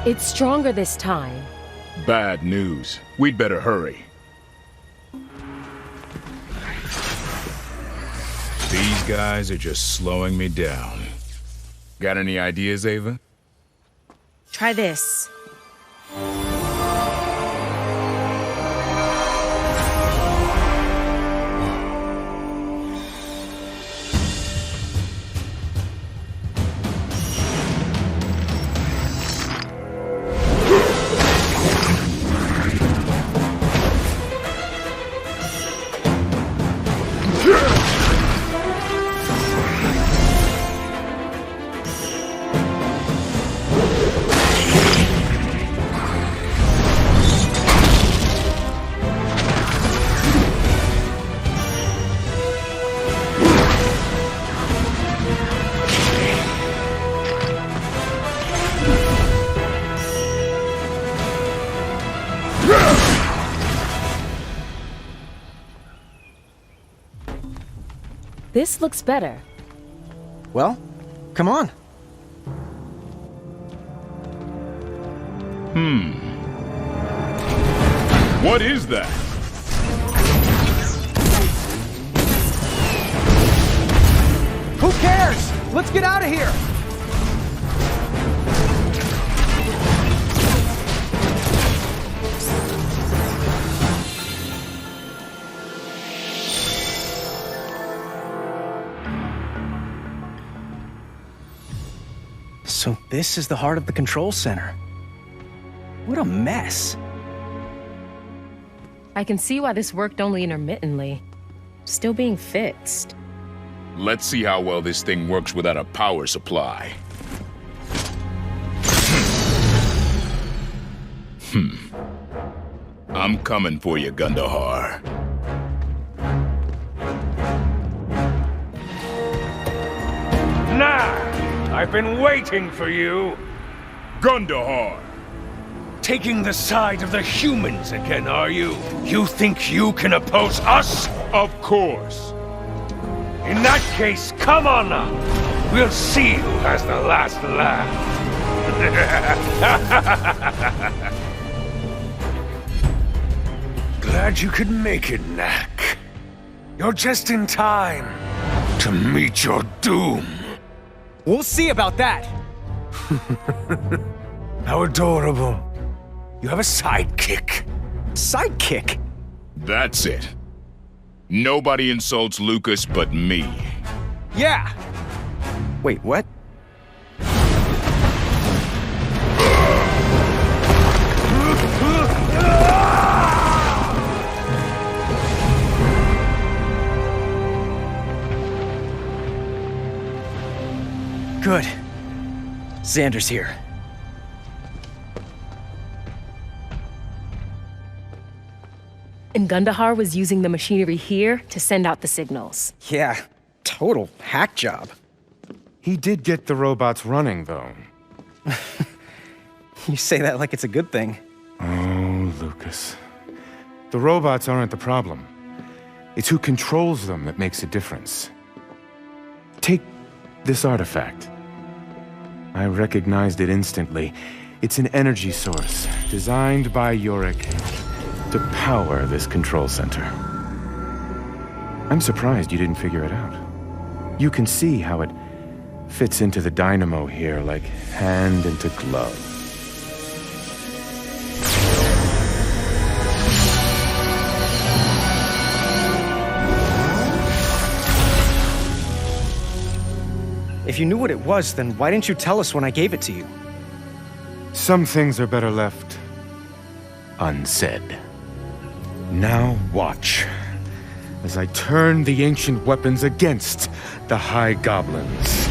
It's stronger this time. Bad news. We'd better hurry. These guys are just slowing me down. Got any ideas, Ava? Try this. This looks better. Well, come on. What is that? Who cares? Let's get out of here! So this is the heart of the control center. What a mess. I can see why this worked only intermittently. Still being fixed. Let's see how well this thing works without a power supply. I'm coming for you, Gundahar. Nah! I've been waiting for you! Gundahar! Taking the side of the humans again, are you? You think you can oppose us? Of course. In that case, come on now. We'll see who has the last laugh. Glad you could make it, Knack. You're just in time to meet your doom. We'll see about that. How adorable. You have a sidekick. Sidekick? That's it. Nobody insults Lucas but me. Yeah. Wait, what? Good. Xander's here. And Gundahar was using the machinery here to send out the signals. Yeah, total hack job. He did get the robots running, though. You say that like it's a good thing. Oh, Lucas. The robots aren't the problem. It's who controls them that makes a difference. Take this artifact. I recognized it instantly. It's an energy source, designed by Yurick to power this control center. I'm surprised you didn't figure it out. You can see how it fits into the dynamo here like hand into glove. If you knew what it was, then why didn't you tell us when I gave it to you? Some things are better left unsaid. Now watch as I turn the ancient weapons against the High-Goblins.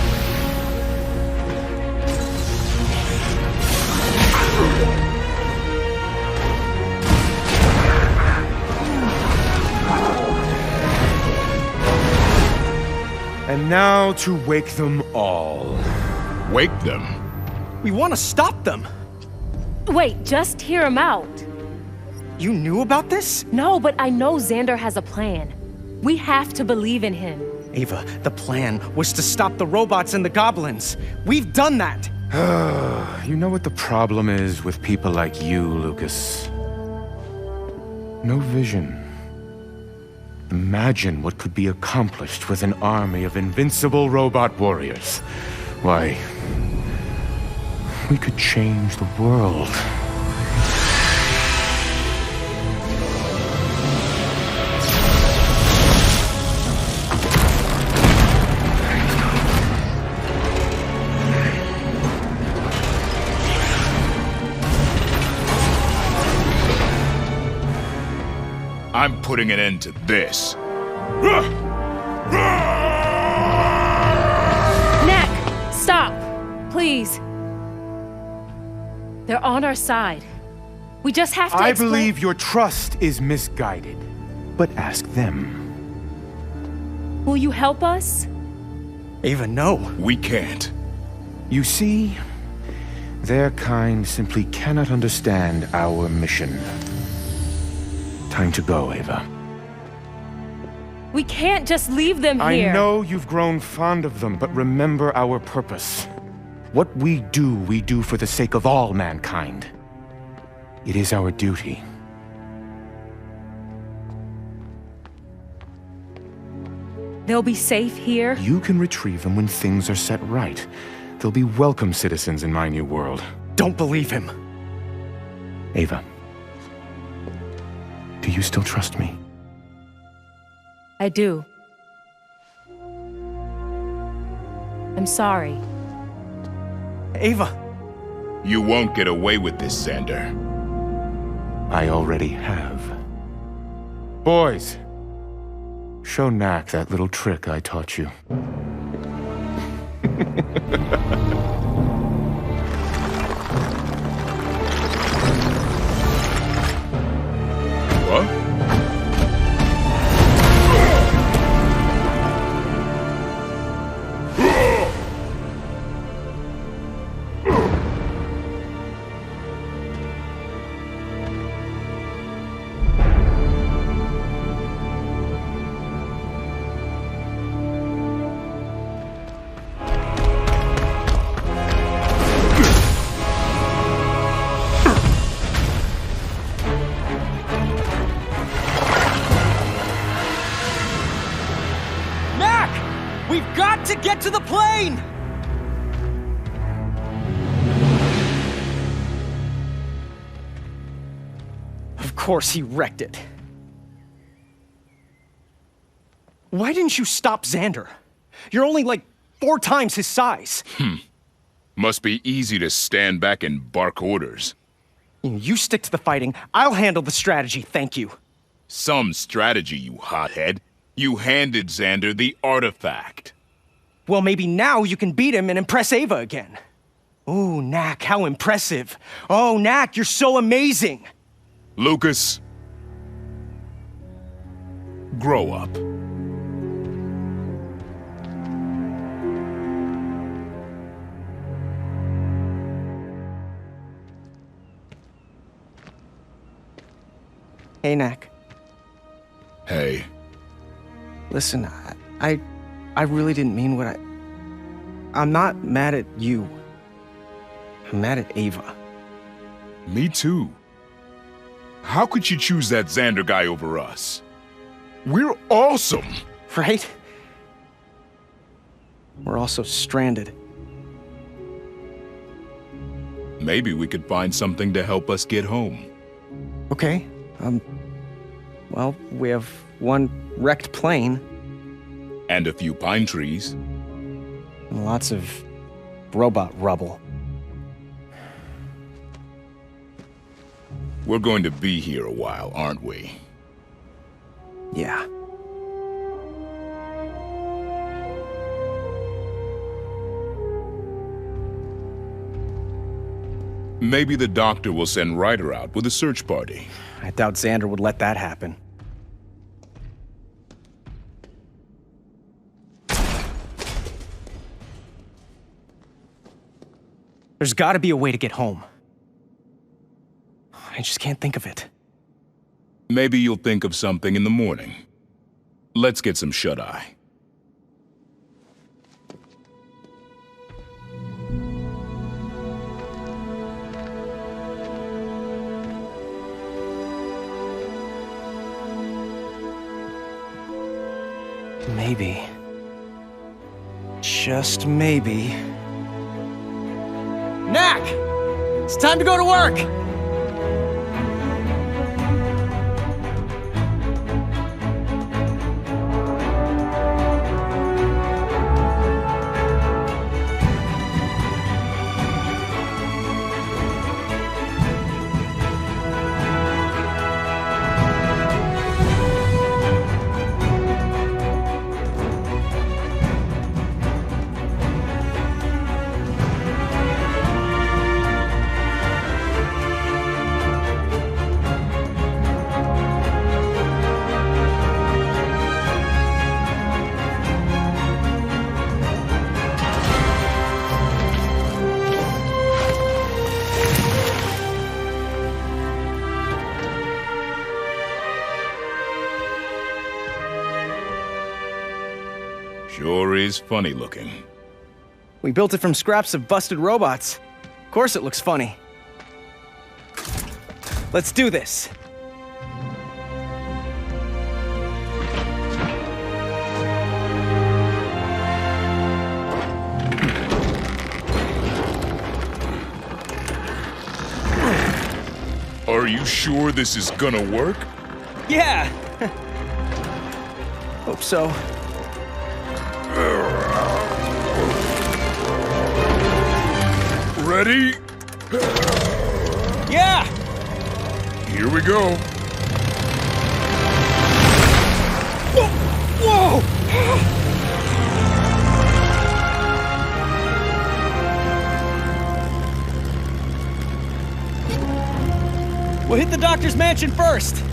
And now to wake them all. Wake them? We want to stop them! Wait, just hear him out. You knew about this? No, but I know Xander has a plan. We have to believe in him. Ava, the plan was to stop the robots and the goblins. We've done that! You know what the problem is with people like you, Lucas? No vision. Imagine what could be accomplished with an army of invincible robot warriors. Why, we could change the world. I'm putting an end to this. Knack! Stop! Please. They're on our side. We just have to I believe your trust is misguided. But ask them. Will you help us? Ava, no. We can't. You see, their kind simply cannot understand our mission. Time to go, Ava. We can't just leave them here. I know you've grown fond of them, but remember our purpose. What we do for the sake of all mankind. It is our duty. They'll be safe here? You can retrieve them when things are set right. They'll be welcome citizens in my new world. Don't believe him. Ava, do you still trust me? I do. I'm sorry. Ava! You won't get away with this, Xander. I already have. Boys, show Knack that little trick I taught you. What? We've got to get to the plane! Of course he wrecked it. Why didn't you stop Xander? You're only like 4 times his size. Must be easy to stand back and bark orders. You stick to the fighting. I'll handle the strategy, thank you. Some strategy, you hothead. You handed Xander the artifact. Well, maybe now you can beat him and impress Ava again. Ooh, Knack, how impressive. Oh, Knack, you're so amazing. Lucas, grow up. Hey, Knack. Hey. Listen, I really didn't mean what I'm not mad at you. I'm mad at Ava. Me too. How could she choose that Xander guy over us? We're awesome! Right? We're also stranded. Maybe we could find something to help us get home. Okay, well, we have one wrecked plane. And a few pine trees. And lots of robot rubble. We're going to be here a while, aren't we? Yeah. Maybe the doctor will send Ryder out with a search party. I doubt Xander would let that happen. There's gotta be a way to get home. I just can't think of it. Maybe you'll think of something in the morning. Let's get some shut-eye. Maybe. Just maybe. Knack! It's time to go to work! is funny looking. We built it from scraps of busted robots. Of course it looks funny. Let's do this. Are you sure this is gonna work? Yeah! Hope so. Ready? Yeah! Here we go. Whoa! We'll hit the doctor's mansion first.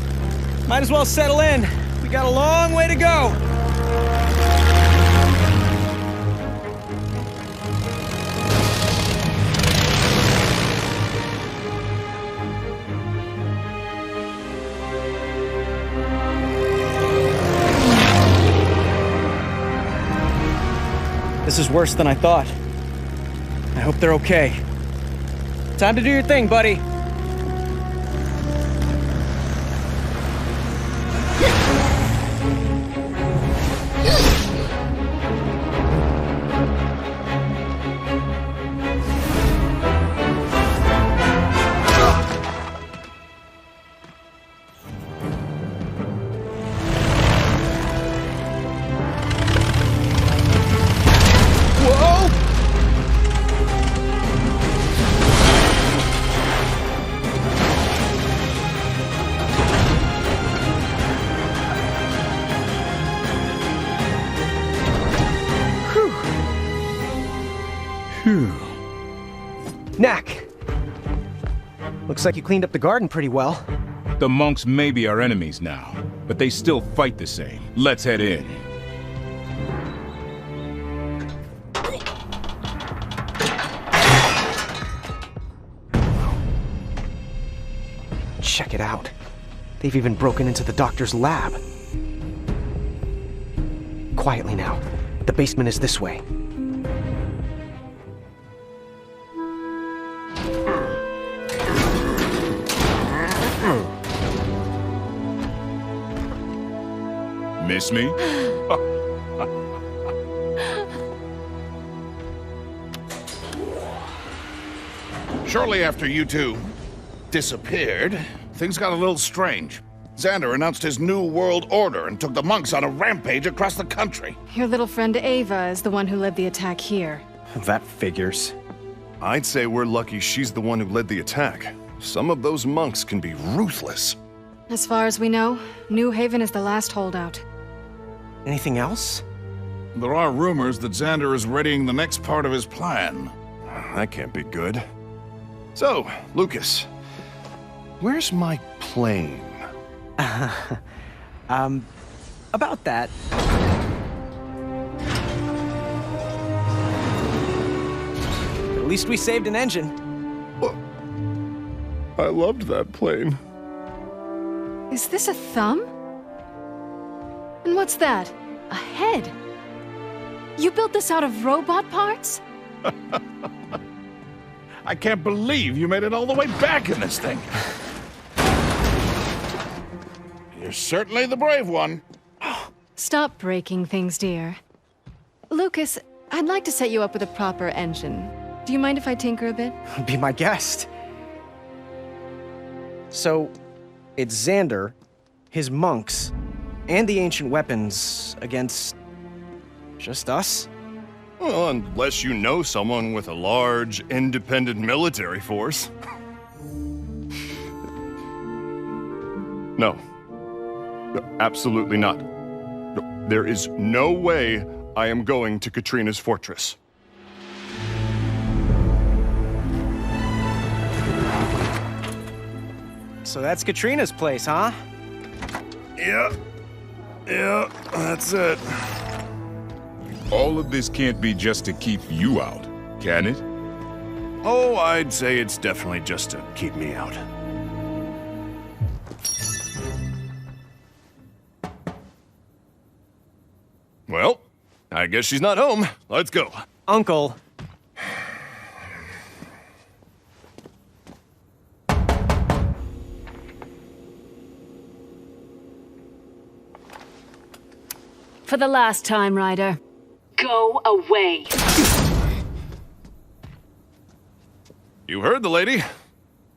Might as well settle in. We got a long way to go. This is worse than I thought. I hope they're okay. Time to do your thing, buddy. Knack! Looks like you cleaned up the garden pretty well. The monks may be our enemies now, but they still fight the same. Let's head in. Check it out. They've even broken into the doctor's lab. Quietly now. The basement is this way. Miss me? Shortly after you two disappeared, things got a little strange. Xander announced his new world order and took the monks on a rampage across the country. Your little friend Ava is the one who led the attack here. That figures. I'd say we're lucky she's the one who led the attack. Some of those monks can be ruthless. As far as we know, New Haven is the last holdout. Anything else? There are rumors that Xander is readying the next part of his plan. That can't be good. So, Lucas, where's my plane? About that. At least we saved an engine. I loved that plane. Is this a thumb? And what's that? A head? You built this out of robot parts? I can't believe you made it all the way back in this thing. You're certainly the brave one. Stop breaking things, dear. Lucas, I'd like to set you up with a proper engine. Do you mind if I tinker a bit? Be my guest. So, it's Xander, his monks, and the ancient weapons against just us? Well, unless you know someone with a large, independent military force. No. No, absolutely not. No, there is no way I am going to Katrina's fortress. So that's Katrina's place, huh? Yeah, that's it. All of this can't be just to keep you out, can it? Oh, I'd say it's definitely just to keep me out. Well, I guess she's not home. Let's go. Uncle. For the last time, Ryder. Go away. You heard the lady.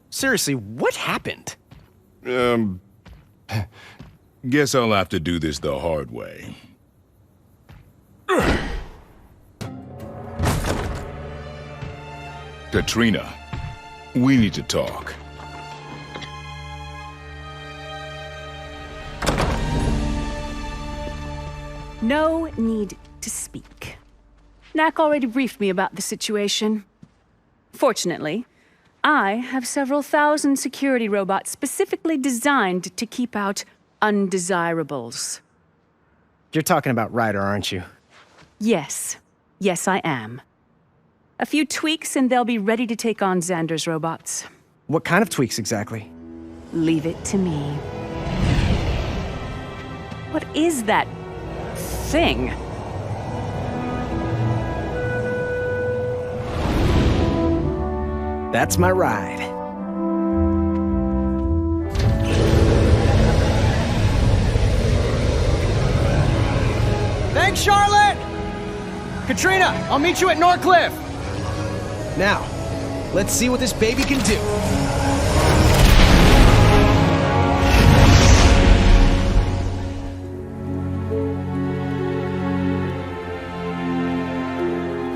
Seriously, what happened? Guess I'll have to do this the hard way. Katrina, we need to talk. No need to speak. Knack already briefed me about the situation. Fortunately, I have several thousand security robots specifically designed to keep out undesirables. You're talking about Ryder, aren't you? Yes. Yes, I am. A few tweaks and they'll be ready to take on Xander's robots. What kind of tweaks exactly? Leave it to me. What is that thing? That's my ride. Thanks, Charlotte! Katrina, I'll meet you at Norcliffe! Now, let's see what this baby can do.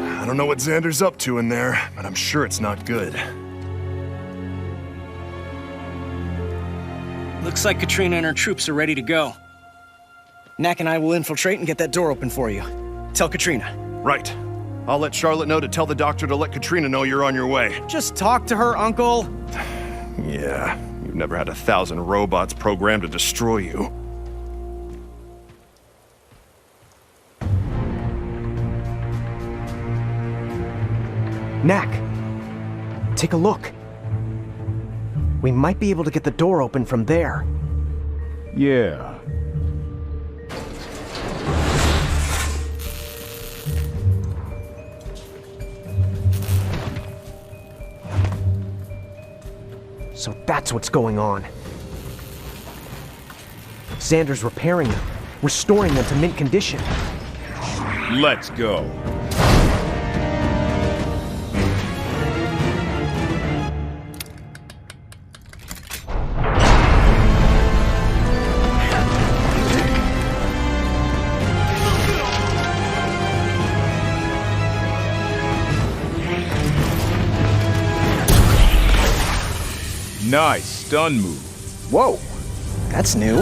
I don't know what Xander's up to in there, but I'm sure it's not good. Looks like Katrina and her troops are ready to go. Knack and I will infiltrate and get that door open for you. Tell Katrina. Right. I'll let Charlotte know to tell the doctor to let Katrina know you're on your way. Just talk to her, Uncle. Yeah, you've never had 1,000 robots programmed to destroy you. Knack, take a look. We might be able to get the door open from there. Yeah. So that's what's going on. Xander's repairing them, restoring them to mint condition. Let's go. Nice stun move. Whoa, that's new.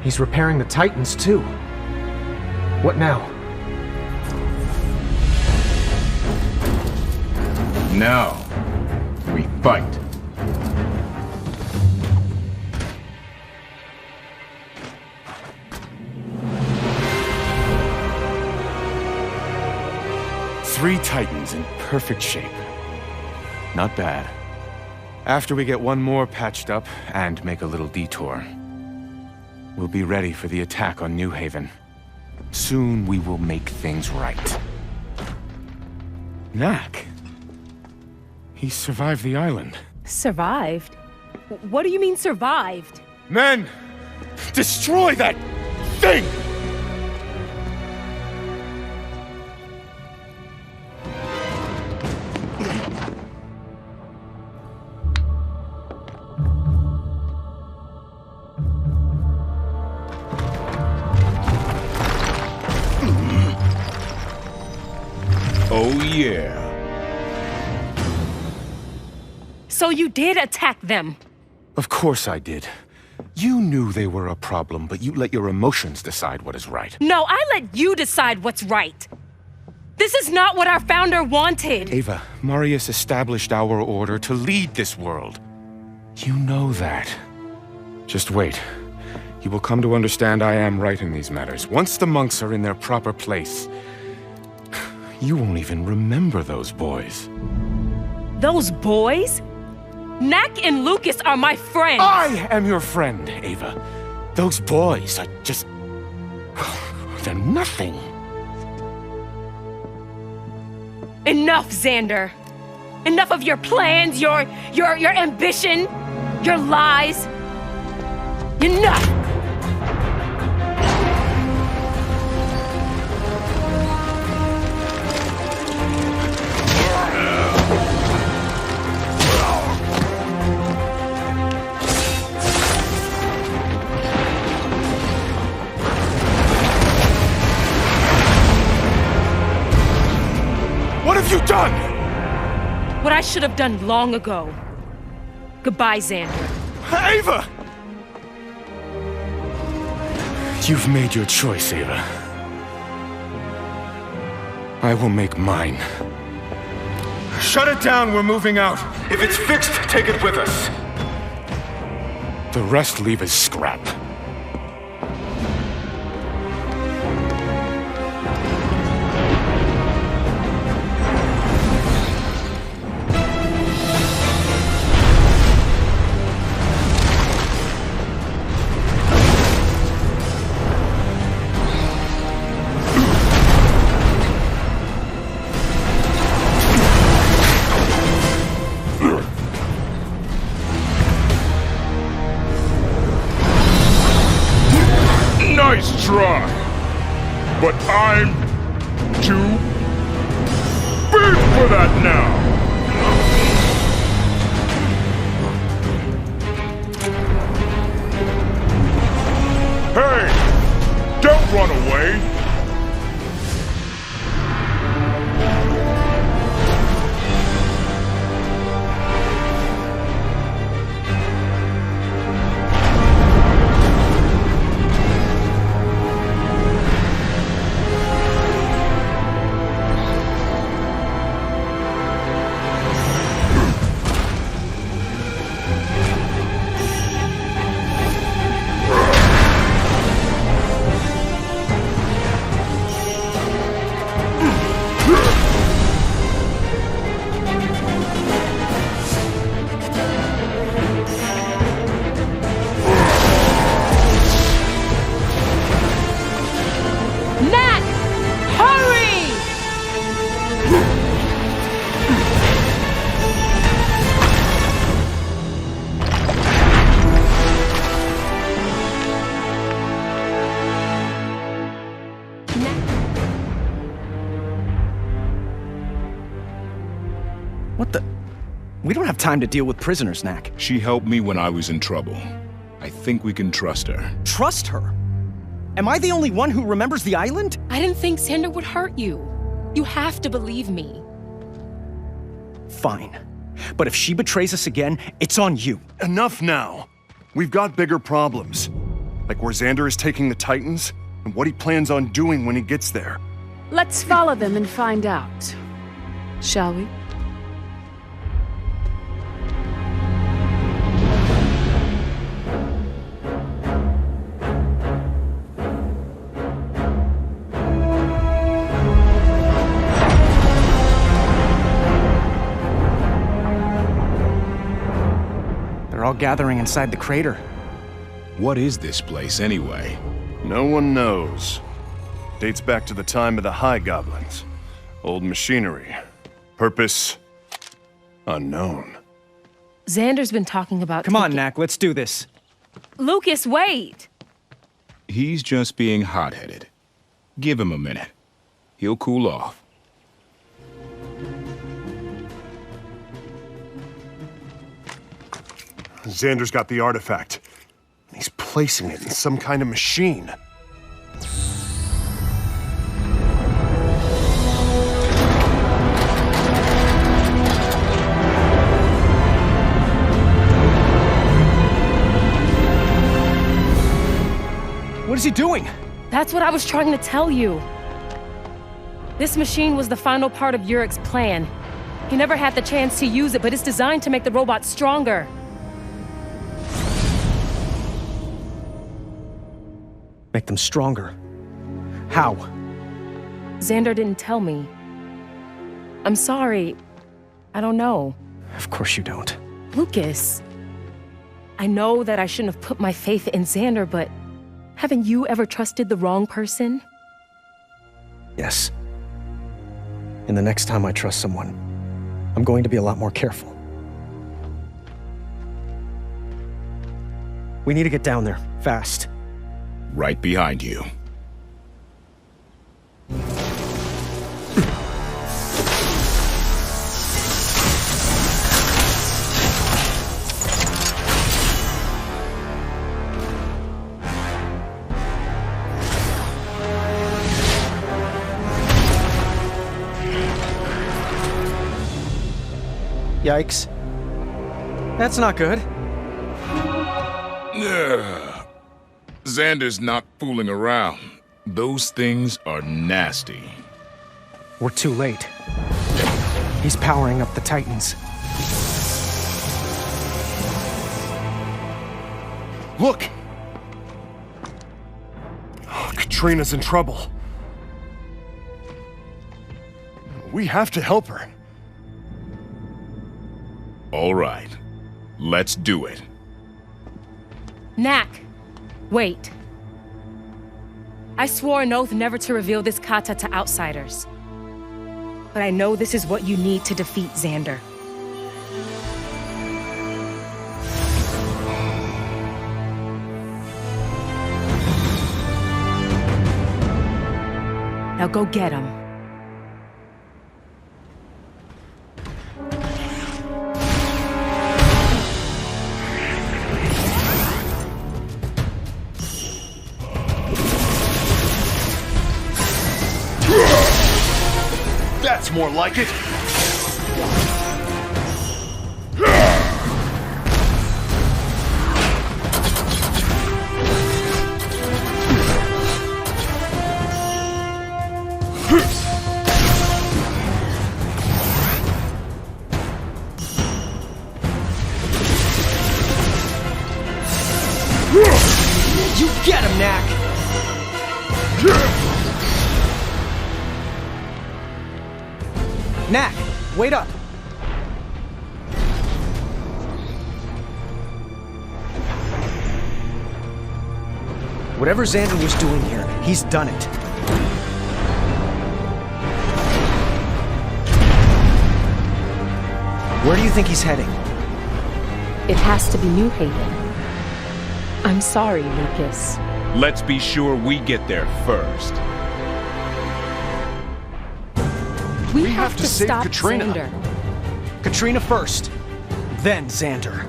He's repairing the Titans, too. What now? Now, we fight. Three Titans in perfect shape. Not bad. After we get one more patched up and make a little detour, we'll be ready for the attack on New Haven. Soon we will make things right. Knack. He survived the island. Survived? What do you mean survived? Men! Destroy that thing! Oh, yeah. So you did attack them? Of course I did. You knew they were a problem, but you let your emotions decide what is right. No, I let you decide what's right. This is not what our founder wanted. Ava, Marius established our order to lead this world. You know that. Just wait. You will come to understand I am right in these matters. Once the monks are in their proper place, you won't even remember those boys. Those boys? Knack and Lucas are my friends! I am your friend, Ava. Those boys are just... they're nothing. Enough, Xander. Enough of your plans, your ambition, your lies. Enough! What have you done? What I should have done long ago. Goodbye, Xander. Ava! You've made your choice, Ava. I will make mine. Shut it down, we're moving out. If it's fixed, take it with us. The rest leave as scrap. Nice try! But I'm too big for that now! Hey! Don't run away! What the? We don't have time to deal with prisoners, Knack. She helped me when I was in trouble. I think we can trust her. Trust her? Am I the only one who remembers the island? I didn't think Xander would hurt you. You have to believe me. Fine. But if she betrays us again, it's on you. Enough now. We've got bigger problems. Like where Xander is taking the Titans, and what he plans on doing when he gets there. Let's follow them and find out. Shall we? They're all gathering inside the crater. What is this place, anyway? No one knows. Dates back to the time of the High-Goblins. Old machinery. Purpose unknown. Xander's been talking about... Come on, Knack, let's do this. Lucas, wait! He's just being hot-headed. Give him a minute. He'll cool off. Xander's got the artifact. He's placing it in some kind of machine. What is he doing? That's what I was trying to tell you. This machine was the final part of Yurick's plan. He never had the chance to use it, but it's designed to make the robot stronger. Make them stronger. How? Xander didn't tell me. I'm sorry. I don't know. Of course you don't. Lucas, I know that I shouldn't have put my faith in Xander, but haven't you ever trusted the wrong person? Yes. And the next time I trust someone, I'm going to be a lot more careful. We need to get down there, fast. Right behind you. Yikes. That's not good. Xander's not fooling around. Those things are nasty. We're too late. He's powering up the Titans. Look! Oh, Katrina's in trouble. We have to help her. All right. Let's do it. Knack, wait. I swore an oath never to reveal this kata to outsiders. But I know this is what you need to defeat Xander. Now go get him. That's more like it! You get him, Knack! Knack, wait up! Whatever Xander was doing here, he's done it. Where do you think he's heading? It has to be New Haven. I'm sorry, Lucas. Let's be sure we get there first. We have to save stop Katrina. Xander. Katrina first, then Xander.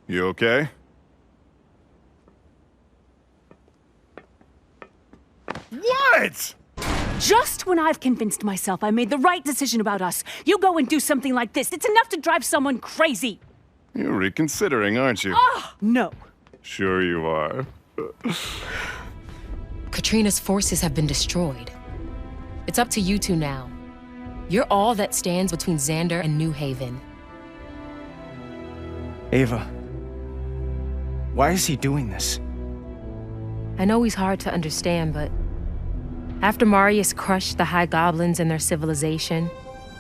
You okay? What? Just when I've convinced myself I made the right decision about us, you go and do something like this. It's enough to drive someone crazy. You're reconsidering, aren't you? Ah, no. Sure you are. Katrina's forces have been destroyed. It's up to you two now. You're all that stands between Xander and New Haven. Ava, why is he doing this? I know he's hard to understand, but after Marius crushed the High-Goblins and their civilization,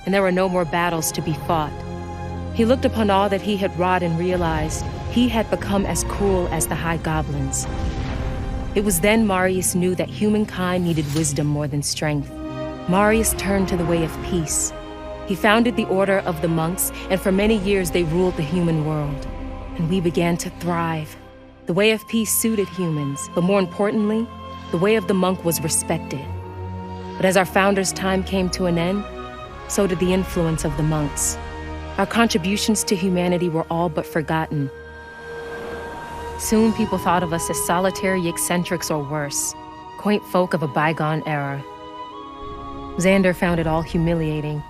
and there were no more battles to be fought, he looked upon all that he had wrought and realized he had become as cruel as the High-Goblins. It was then Marius knew that humankind needed wisdom more than strength. Marius turned to the way of peace. He founded the Order of the Monks, and for many years they ruled the human world. And we began to thrive. The way of peace suited humans, but more importantly, the way of the monk was respected. But as our founders' time came to an end, so did the influence of the monks. Our contributions to humanity were all but forgotten. Soon people thought of us as solitary eccentrics or worse, quaint folk of a bygone era. Xander found it all humiliating.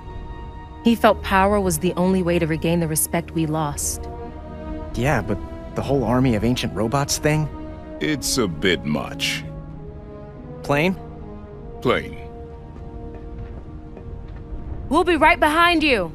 He felt power was the only way to regain the respect we lost. Yeah, but the whole army of ancient robots thing? It's a bit much. Plain? Plain. We'll be right behind you.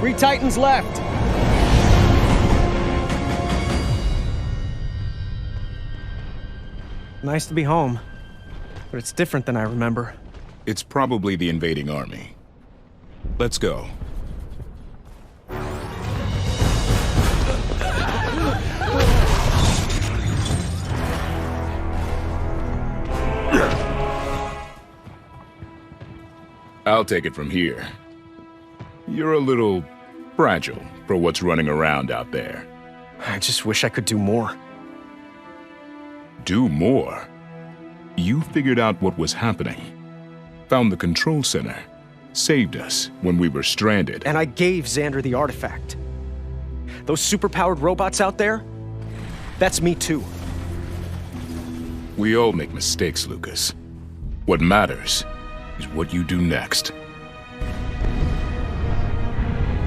3 Titans left. Nice to be home, but it's different than I remember. It's probably the invading army. Let's go. I'll take it from here. You're a little fragile for what's running around out there. I just wish I could do more. Do more? You figured out what was happening. Found the control center. Saved us when we were stranded. And I gave Xander the artifact. Those superpowered robots out there, that's me too. We all make mistakes, Lucas. What matters is what you do next.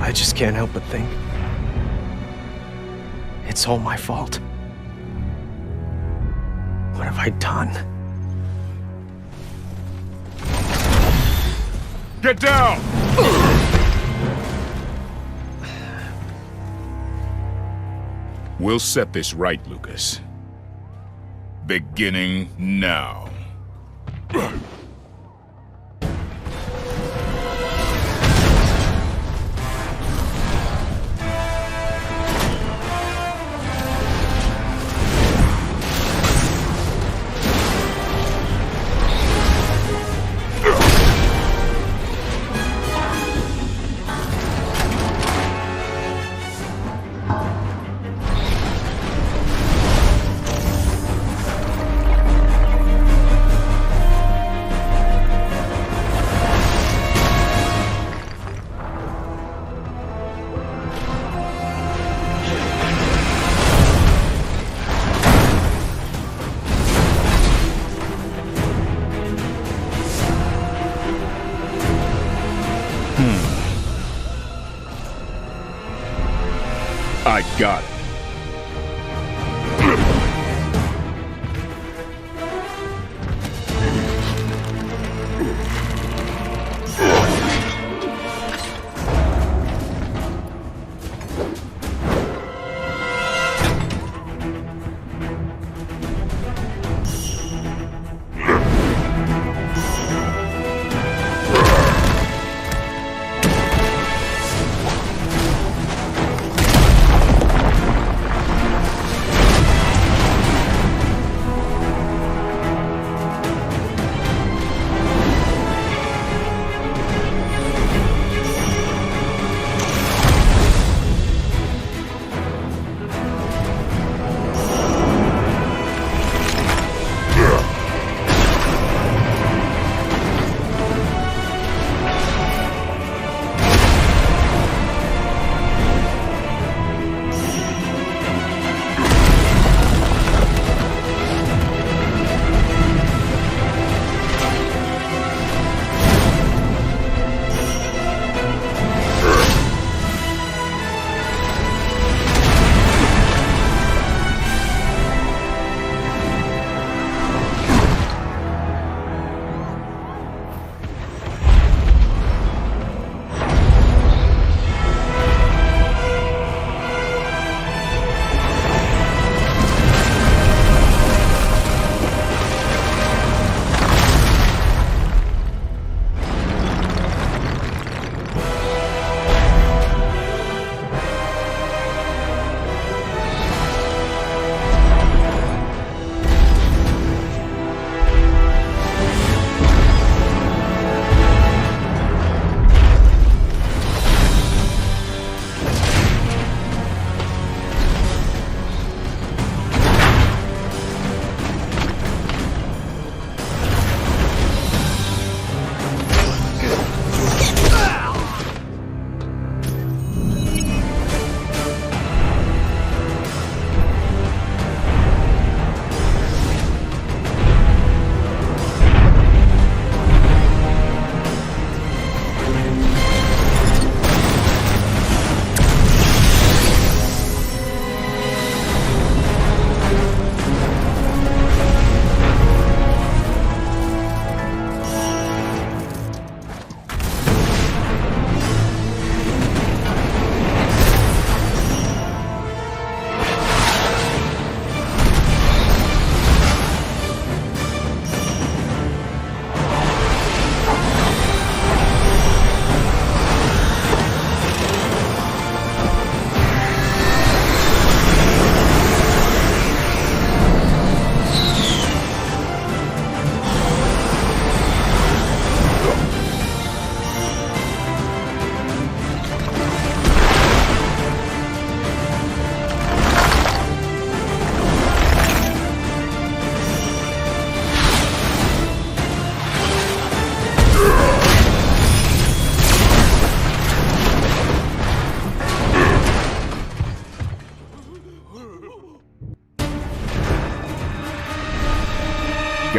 I just can't help but think it's all my fault. What have I done? Get down! We'll set this right, Lucas. Beginning now. I got it.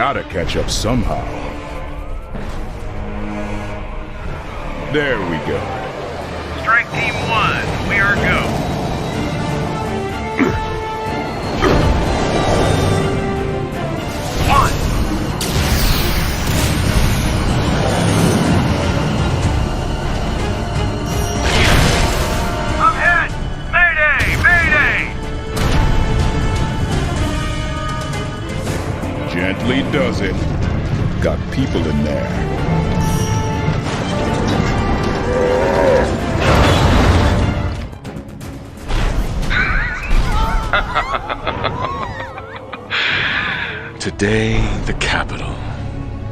gotta catch up somehow. There we go. Strike Team 1, we are go. Gently does it. Got people in there. Today, the capital.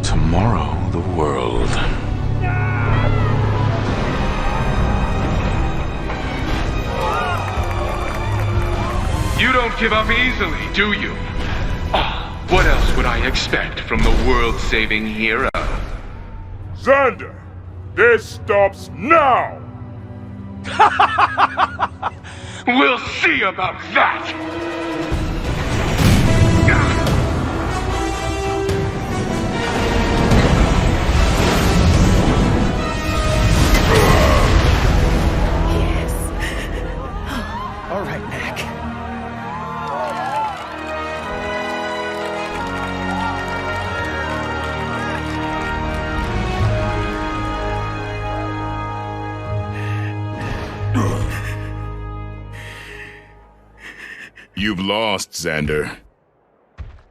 Tomorrow, the world. You don't give up easily, do you? What else would I expect from the world-saving hero? Xander, this stops now! We'll see about that! All right, Knack. You've lost, Xander.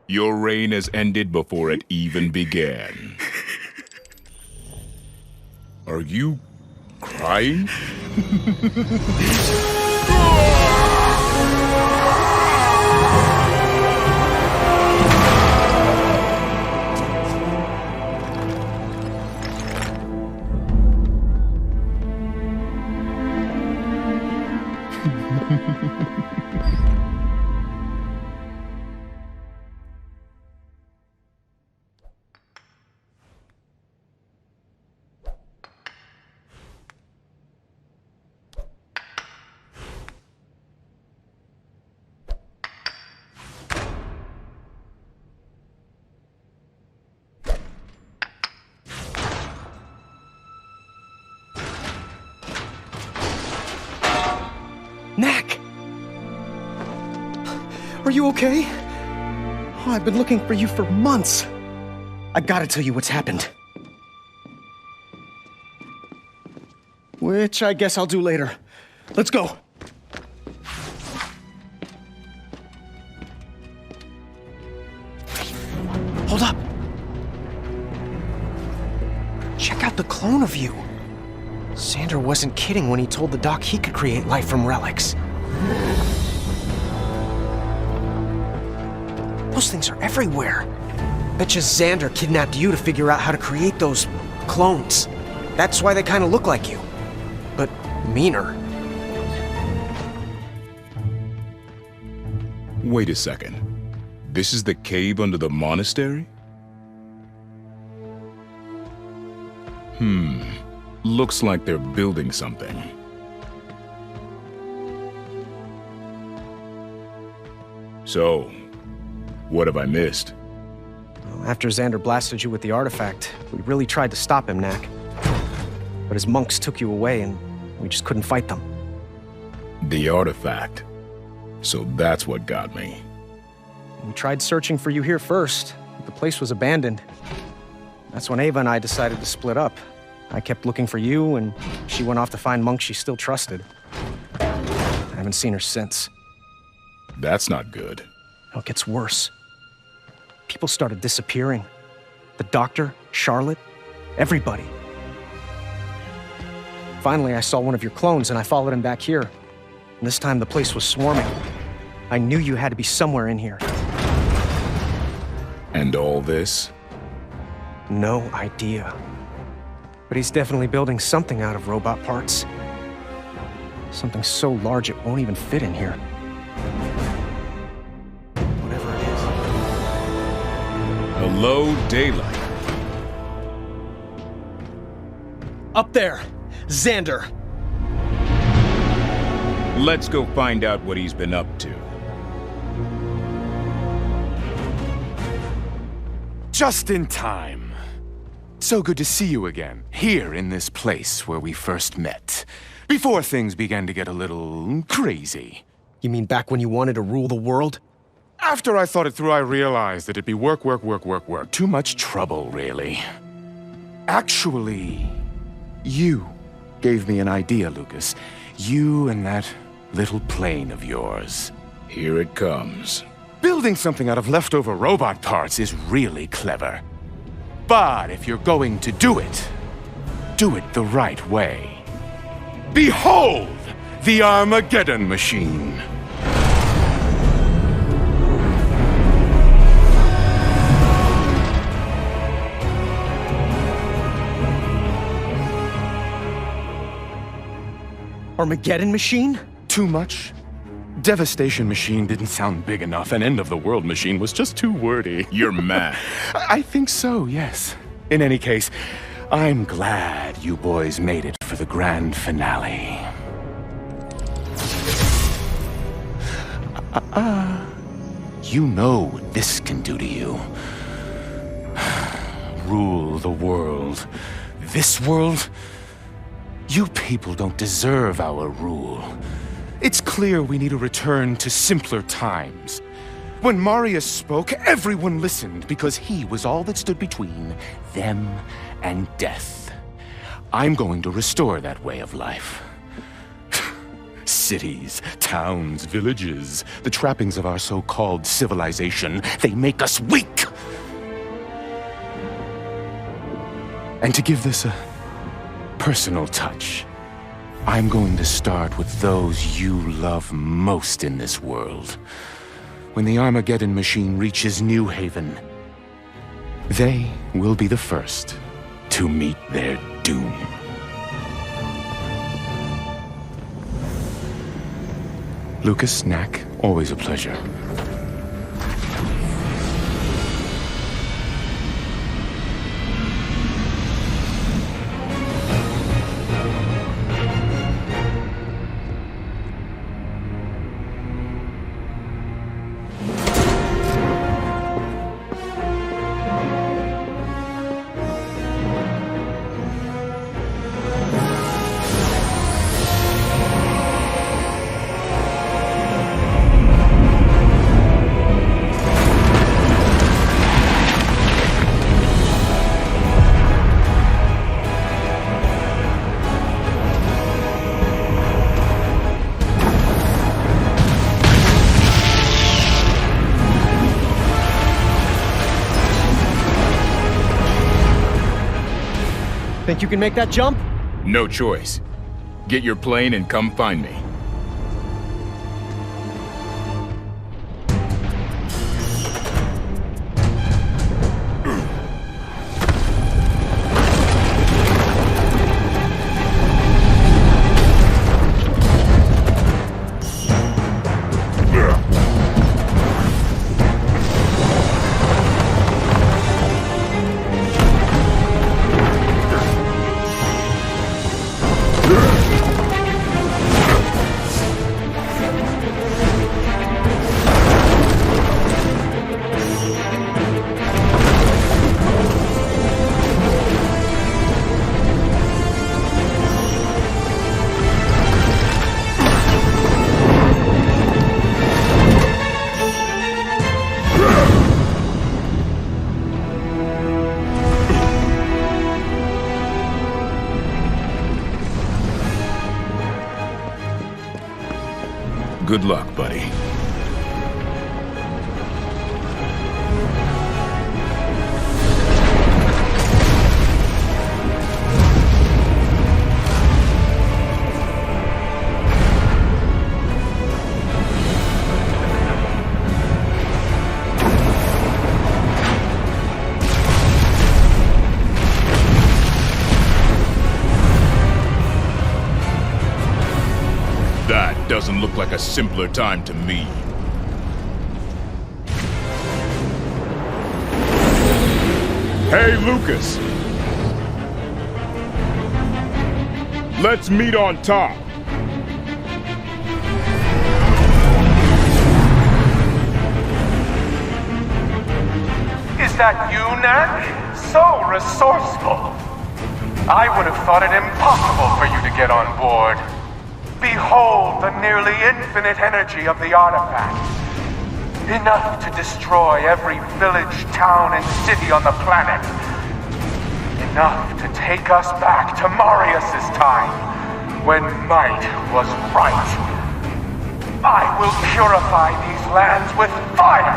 Your reign has ended before it even began. Are you crying? Knack! Are you okay? Oh, I've been looking for you for months. I gotta tell you what's happened. Which I guess I'll do later. Let's go. Hold up. Check out the clone of you. Xander wasn't kidding when he told the doc he could create life from relics. Those things are everywhere. Betcha Xander kidnapped you to figure out how to create those clones. That's why they kind of look like you. But meaner. Wait a second. This is the cave under the monastery? Looks like they're building something. So, what have I missed? After Xander blasted you with the artifact, we really tried to stop him, Knack. But his monks took you away and we just couldn't fight them. The artifact. So that's what got me. We tried searching for you here first, but the place was abandoned. That's when Ava and I decided to split up. I kept looking for you, and she went off to find monks she still trusted. I haven't seen her since. That's not good. No, it gets worse. People started disappearing. The doctor, Charlotte, everybody. Finally, I saw one of your clones, and I followed him back here. And this time, the place was swarming. I knew you had to be somewhere in here. And all this? No idea. But he's definitely building something out of robot parts. Something so large it won't even fit in here. Whatever it is. Hello, daylight. Up there! Xander! Let's go find out what he's been up to. Just in time. So good to see you again, here in this place where we first met. Before things began to get a little crazy. You mean back when you wanted to rule the world? After I thought it through, I realized that it'd be work. Too much trouble, really. Actually, you gave me an idea, Lucas. You and that little plane of yours. Here it comes. Building something out of leftover robot parts is really clever. But if you're going to do it the right way. Behold, the Armageddon machine. Armageddon machine? Too much? Devastation machine didn't sound big enough, and end of the world machine was just too wordy. You're mad. I think so, yes. In any case, I'm glad you boys made it for the grand finale. You know what this can do to you. Rule the world. This world? You people don't deserve our rule. It's clear we need a return to simpler times. When Marius spoke, everyone listened because he was all that stood between them and death. I'm going to restore that way of life. Cities, towns, villages, the trappings of our so-called civilization, they make us weak. And to give this a personal touch, I'm going to start with those you love most in this world. When the Armageddon machine reaches New Haven, they will be the first to meet their doom. Lucas, Knack, always a pleasure. Think you can make that jump? No choice. Get your plane and come find me. Good luck, buddy. Doesn't look like a simpler time to me. Hey, Lucas! Let's meet on top. Is that you, Knack? So resourceful. I would have thought it impossible for you to get on board. Behold the nearly infinite energy of the artifact. Enough to destroy every village, town, and city on the planet. Enough to take us back to Marius's time, when might was right. I will purify these lands with fire!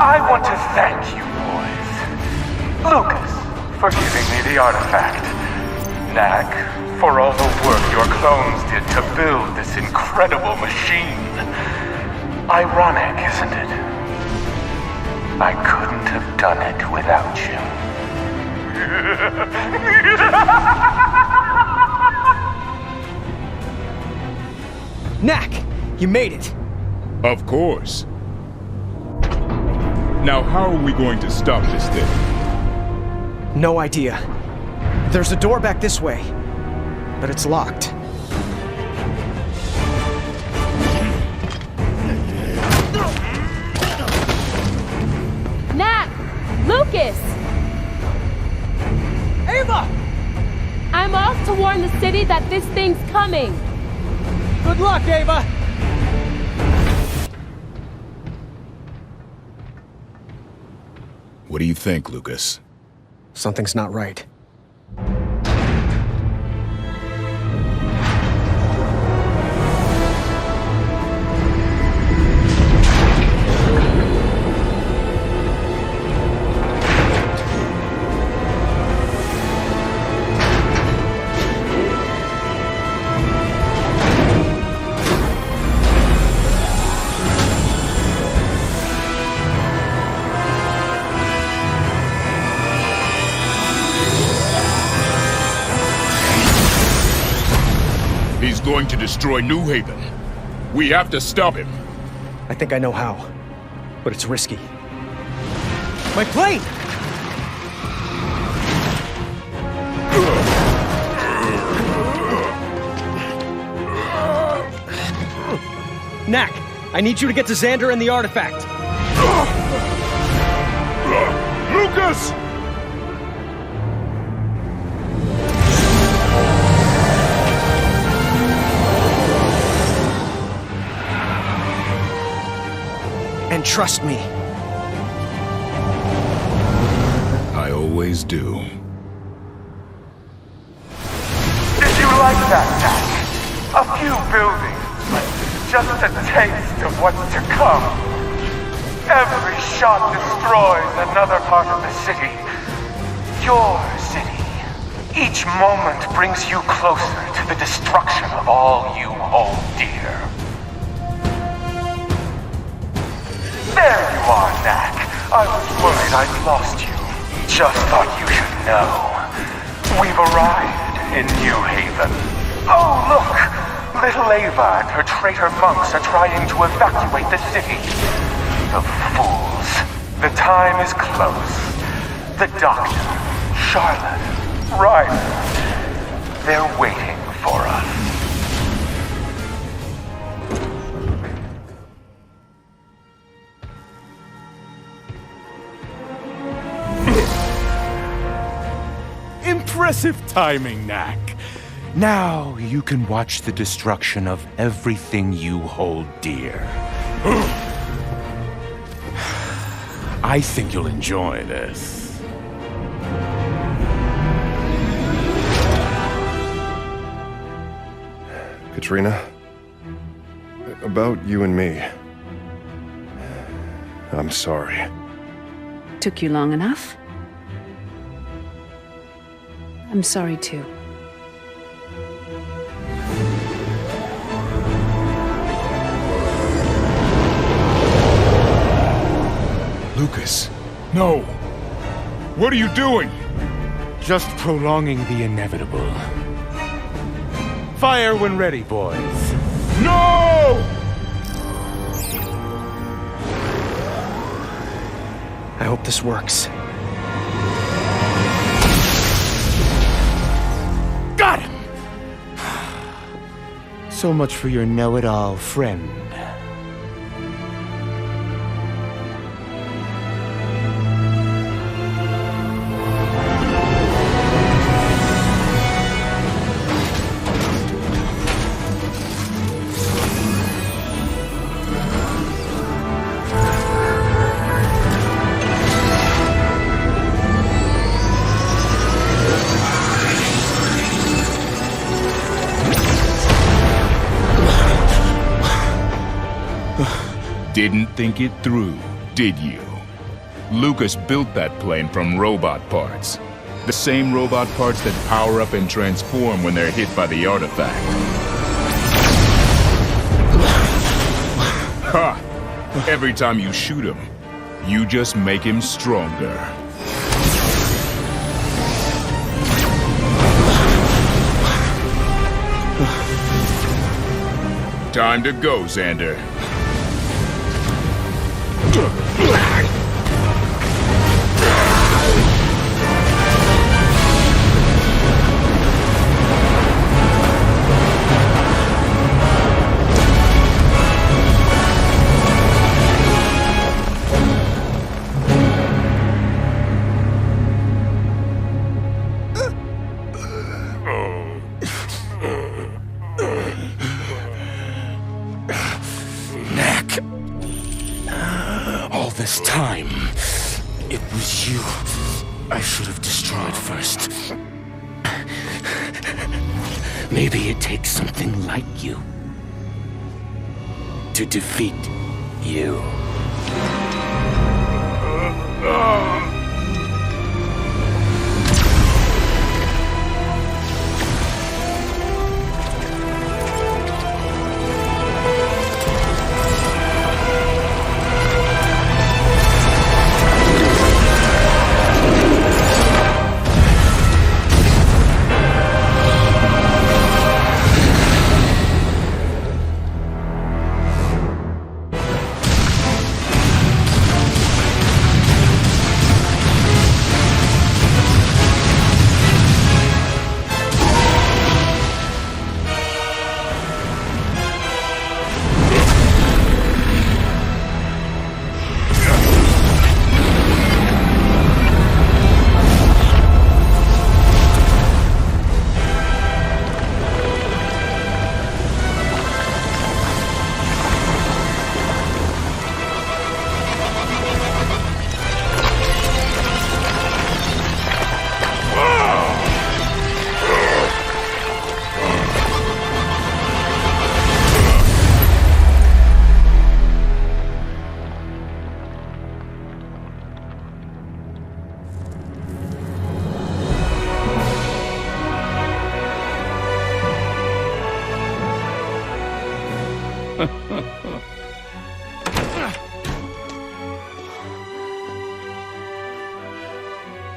I want to thank you, boys. Lucas, for giving me the artifact. Knack, for all the work your clones did to build this incredible machine. Ironic, isn't it? I couldn't have done it without you. Knack, you made it. Of course. Now how are we going to stop this thing? No idea. There's a door back this way, but it's locked. Knack! Lucas! Ava! I'm off to warn the city that this thing's coming. Good luck, Ava! What do you think, Lucas? Something's not right. He's going to destroy New Haven. We have to stop him. I think I know how, but it's risky. My plane! Knack, I need you to get to Xander and the artifact. Lucas! And trust me. I always do. Did you like that, Knack? A few buildings, but just a taste of what's to come. Every shot destroys another part of the city. Your city. Each moment brings you closer to the destruction of all you hold dear. There you are, Knack. I was worried I'd lost you. Just thought you should know. We've arrived in New Haven. Oh, look! Little Ava and her traitor monks are trying to evacuate the city. The fools. The time is close. The Doctor, Charlotte, Ryder, they're waiting for us. Impressive timing, Knack. Now you can watch the destruction of everything you hold dear. I think you'll enjoy this. Katrina, about you and me. I'm sorry. Took you long enough? I'm sorry too. Lucas, no! What are you doing? Just prolonging the inevitable. Fire when ready, boys. No! I hope this works. Got him! So much for your know-it-all friend. Didn't think it through, did you? Lucas built that plane from robot parts. The same robot parts that power up and transform when they're hit by the artifact. Ha! Every time you shoot him, you just make him stronger. Time to go, Xander. This time, it was you I should have destroyed first. Maybe it takes something like you to defeat you.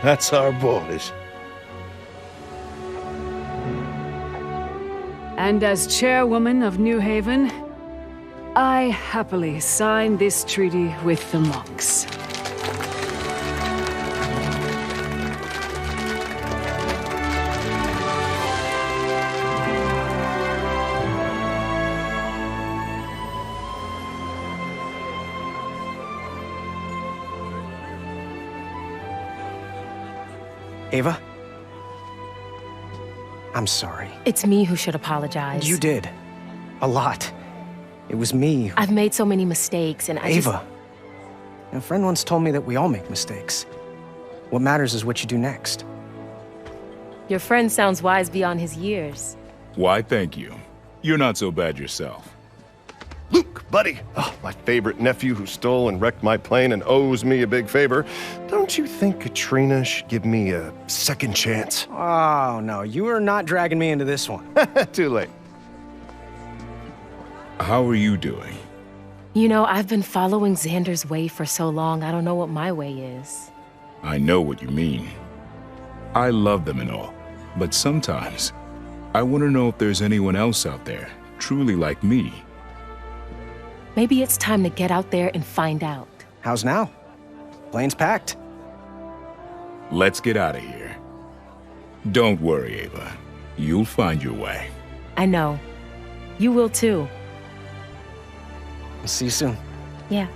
That's our boys. And as chairwoman of New Haven, I happily sign this treaty with the monks. Ava? I'm sorry. It's me who should apologize. You did. A lot. It was me who... I've made so many mistakes, and Ava. A friend once told me that we all make mistakes. What matters is what you do next. Your friend sounds wise beyond his years. Why, thank you. You're not so bad yourself. Luke, buddy. Oh, my favorite nephew who stole and wrecked my plane and owes me a big favor. Don't you think Katrina should give me a second chance? Oh, no. You are not dragging me into this one. Too late. How are you doing? You know, I've been following Xander's way for so long, I don't know what my way is. I know what you mean. I love them and all, but sometimes I want to know if there's anyone else out there, truly like me. Maybe it's time to get out there and find out. How's now? Plane's packed. Let's get out of here. Don't worry, Ava. You'll find your way. I know. You will too. I'll see you soon. Yeah.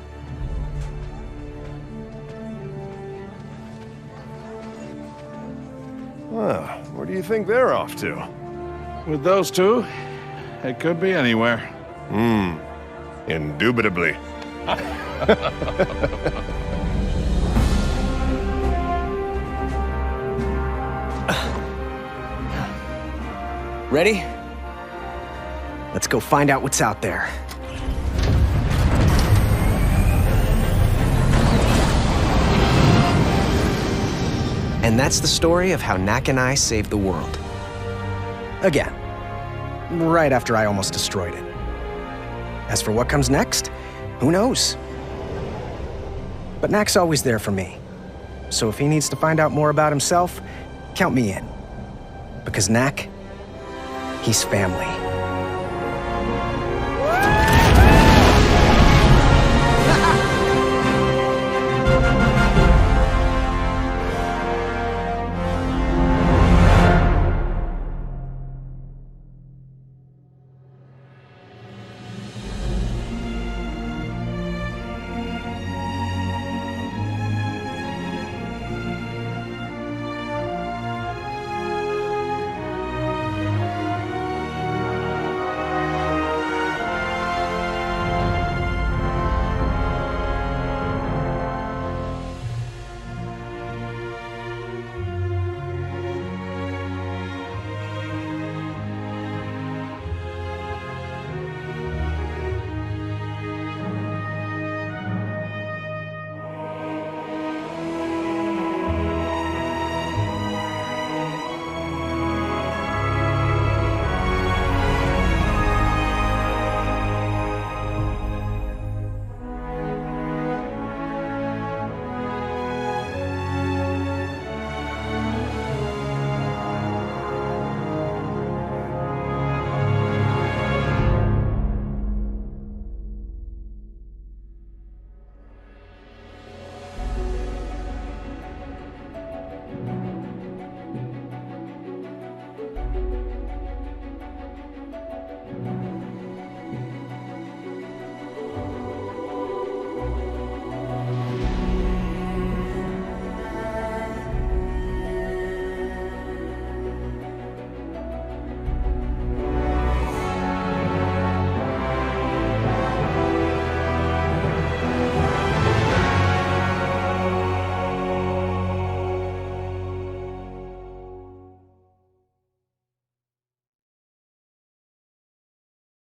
Well, where do you think they're off to? With those two, it could be anywhere. Indubitably. Ready? Let's go find out what's out there. And that's the story of how Knack and I saved the world. Again. Right after I almost destroyed it. As for what comes next, who knows? But Knack's always there for me. So if he needs to find out more about himself, count me in. Because Knack, he's family.